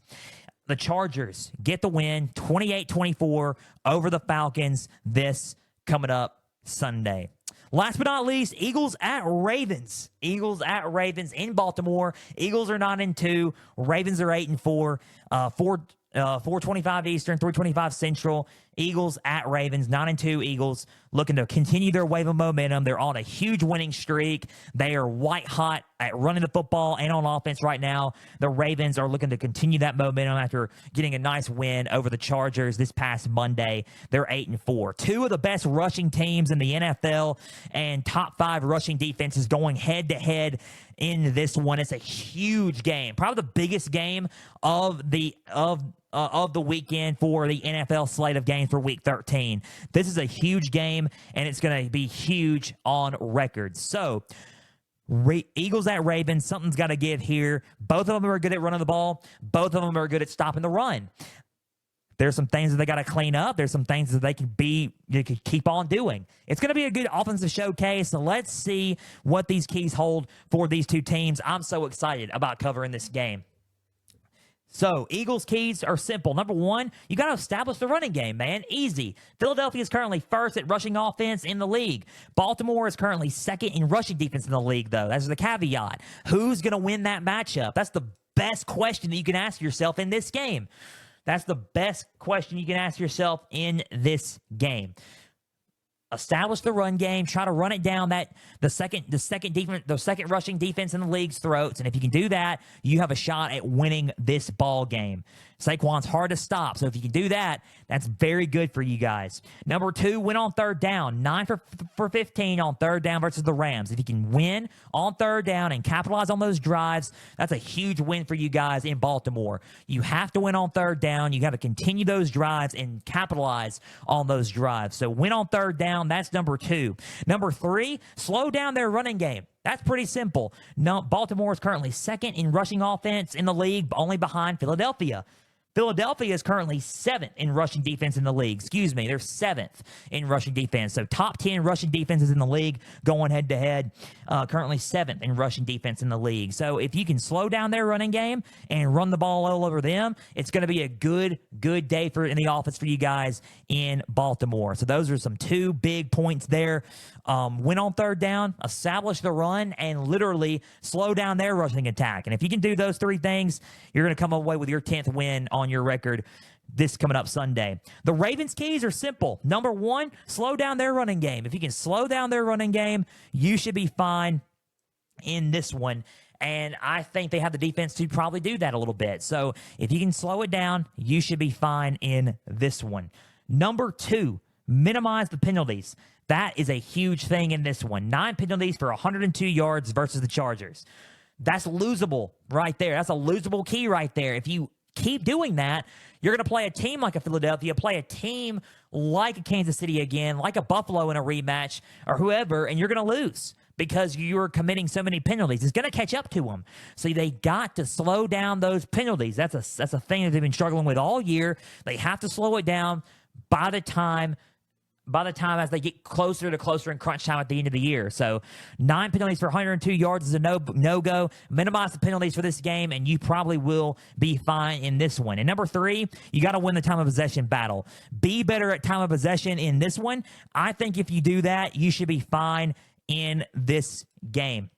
The Chargers get the win, 28-24 over the Falcons this coming up Sunday. Last but not least, Eagles at Ravens. Eagles at Ravens in Baltimore. Eagles are 9-2. Ravens are 8-4. 4:25 Eastern, 3:25 Central. Eagles at Ravens, 9-2 Eagles, looking to continue their wave of momentum. They're on a huge winning streak. They are white hot at running the football and on offense right now. The Ravens are looking to continue that momentum after getting a nice win over the Chargers this past Monday. They're 8-4. 2 of the best rushing teams in the NFL and top 5 rushing defenses going head-to-head in this one. It's a huge game, probably the biggest game of the weekend for the NFL slate of games for Week 13. This is a huge game, and it's going to be huge on record. So, Eagles at Ravens, something's got to give here. Both of them are good at running the ball. Both of them are good at stopping the run. There's some things that they got to clean up. There's some things that they can keep on doing. It's going to be a good offensive showcase. So let's see what these keys hold for these two teams. I'm so excited about covering this game. So, Eagles' keys are simple. Number one, you got to establish the running game, man. Easy. Philadelphia is currently first at rushing offense in the league. Baltimore is currently second in rushing defense in the league, though. That's the caveat. Who's going to win that matchup? That's the best question that you can ask yourself in this game. That's the best question you can ask yourself in this game. Establish the run game. Try to run it down the second rushing defense in the league's throats. And if you can do that, you have a shot at winning this ball game. Saquon's hard to stop, so if you can do that, that's very good for you guys. Number two, win on third down. 9 for 15 on third down versus the Rams. If you can win on third down and capitalize on those drives, that's a huge win for you guys in Baltimore. You have to win on third down. You got to continue those drives and capitalize on those drives. So win on third down. That's number two. Number three, slow down their running game. That's pretty simple. No, Baltimore is currently second in rushing offense in the league, only behind Philadelphia. Philadelphia is currently seventh in rushing defense in the league. They're seventh in rushing defense. So top 10 rushing defenses in the league going head-to-head. Currently seventh in rushing defense in the league. So if you can slow down their running game and run the ball all over them, it's going to be a good day in the offense for you guys in Baltimore. So those are some two big points there. Win on third down, establish the run, and literally slow down their rushing attack. And if you can do those three things, you're going to come away with your 10th win on your record this coming up Sunday. The Ravens' keys are simple. Number one, slow down their running game. If you can slow down their running game, you should be fine in this one. And I think they have the defense to probably do that a little bit. So if you can slow it down, you should be fine in this one. Number two, minimize the penalties. That is a huge thing in this one. 9 penalties for 102 yards versus the Chargers. That's losable right there. That's a losable key right there. If you keep doing that, you're going to play a team like a Philadelphia, play a team like a Kansas City again, like a Buffalo in a rematch or whoever, and you're going to lose because you're committing so many penalties. It's going to catch up to them. So they got to slow down those penalties. That's a thing that they've been struggling with all year. They have to slow it down by the time as they get closer in crunch time at the end of the year. So 9 penalties for 102 yards is a no-go. Minimize the penalties for this game, and you probably will be fine in this one. And number three, you got to win the time of possession battle. Be better at time of possession in this one. I think if you do that, you should be fine in this game.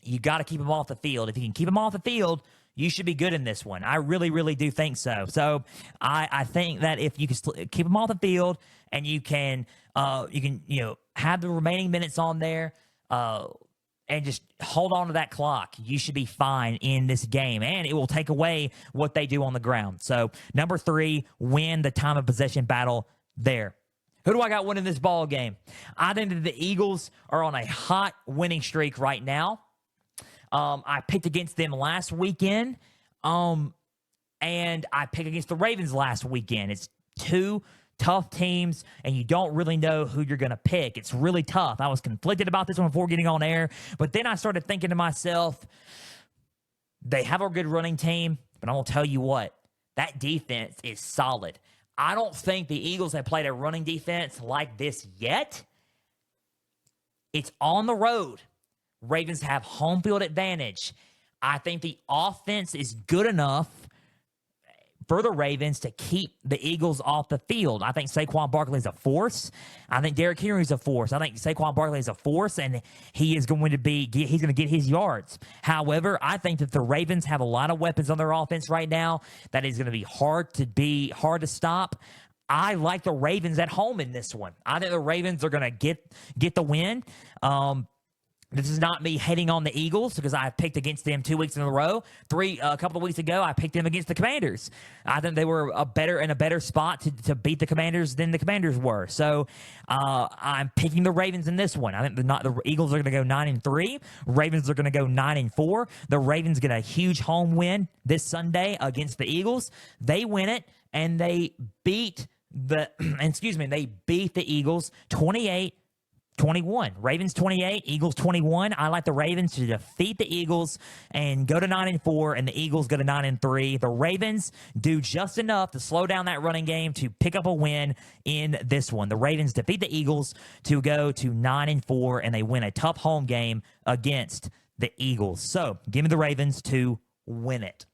You got to keep them off the field. If you can keep them off the field, you should be good in this one. I really, really do think so. So I think that if you can keep them off the field and you can have the remaining minutes on there and just hold on to that clock, you should be fine in this game. And it will take away what they do on the ground. So number three, win the time of possession battle there. Who do I got winning this ball game? I think that the Eagles are on a hot winning streak right now. I picked against them last weekend, and I picked against the Ravens last weekend. It's two tough teams, and you don't really know who you're going to pick. It's really tough. I was conflicted about this one before getting on air, but then I started thinking to myself, they have a good running team, but I'm going to tell you what, that defense is solid. I don't think the Eagles have played a running defense like this yet. It's on the road. Ravens have home field advantage. I think the offense is good enough for the Ravens to keep the Eagles off the field. I think Saquon Barkley is a force. I think Derrick Henry is a force. I think Saquon Barkley is a force, and he's going to get his yards. However, I think that the Ravens have a lot of weapons on their offense right now that is going to be hard to stop. I like the Ravens at home in this one. I think the Ravens are going to get the win. This is not me hating on the Eagles because I picked against them 2 weeks in a row. A couple of weeks ago, I picked them against the Commanders. I think they were in a better spot to beat the Commanders than the Commanders were. So I'm picking the Ravens in this one. I think the Eagles are going to go 9-3. Ravens are going to go 9-4. The Ravens get a huge home win this Sunday against the Eagles. They win it and they beat the Eagles 28-21. Ravens 28, Eagles 21. I like the Ravens to defeat the Eagles and go to 9-4, and the Eagles go to 9-3. The Ravens do just enough to slow down that running game to pick up a win in this one. The Ravens defeat the Eagles to go to 9-4, and they win a tough home game against the Eagles. So give me the Ravens to win it.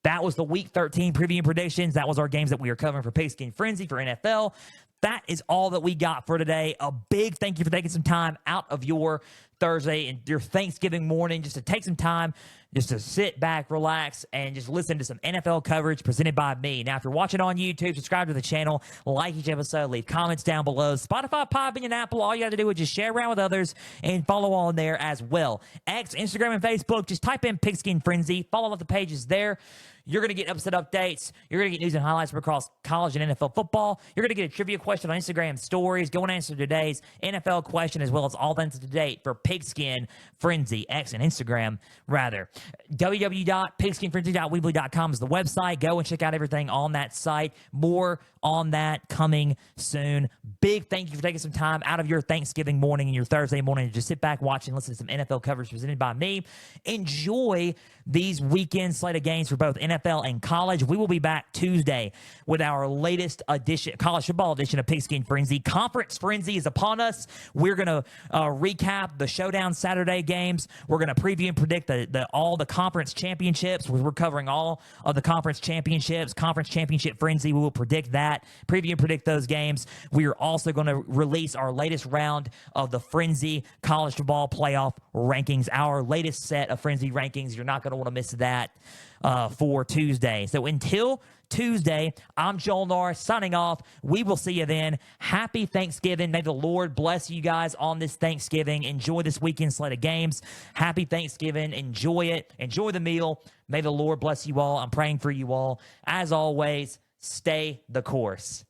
That was the Week 13 preview and predictions. That was our games that we are covering for Pigskin Frenzy for NFL. That is all that we got for today. A big thank you for taking some time out of your Thursday and your Thanksgiving morning just to take some time just to sit back, relax, and just listen to some NFL coverage presented by me. Now, if you're watching on YouTube, subscribe to the channel, like each episode, leave comments down below. Spotify, Podbean, and Apple, all you have to do is just share around with others and follow on there as well. X, Instagram, and Facebook, just type in Pigskin Frenzy. Follow up the pages there. You're going to get episode updates. You're going to get news and highlights from across college and NFL football. You're going to get a trivia question on Instagram stories. Go and answer today's NFL question as well as all things to date for Pigskin Frenzy, X and Instagram, rather. www.pigskinfrenzy.weebly.com is the website. Go and check out everything on that site. More on that coming soon. Big thank you for taking some time out of your Thanksgiving morning and your Thursday morning to just sit back, watch, and listen to some NFL coverage presented by me. Enjoy these weekend slate of games for both NFL and college. We will be back Tuesday with our latest edition, college football edition of Pigskin Frenzy. Conference Frenzy is upon us. We're going to recap the Showdown Saturday games. We're going to preview and predict all the conference championships. We're covering all of the conference championships. Conference Championship Frenzy, we will predict that, preview and predict those games. We are also going to release our latest round of the Frenzy College Football Playoff rankings, our latest set of Frenzy rankings. You're not going to want to miss that for Tuesday. So until Tuesday, I'm Joel Norris signing off. We will see you then. Happy Thanksgiving. May the Lord bless you guys on this Thanksgiving. Enjoy this weekend slate of games. Happy Thanksgiving. Enjoy it. Enjoy the meal. May the Lord bless you all. I'm praying for you all. As always, stay the course.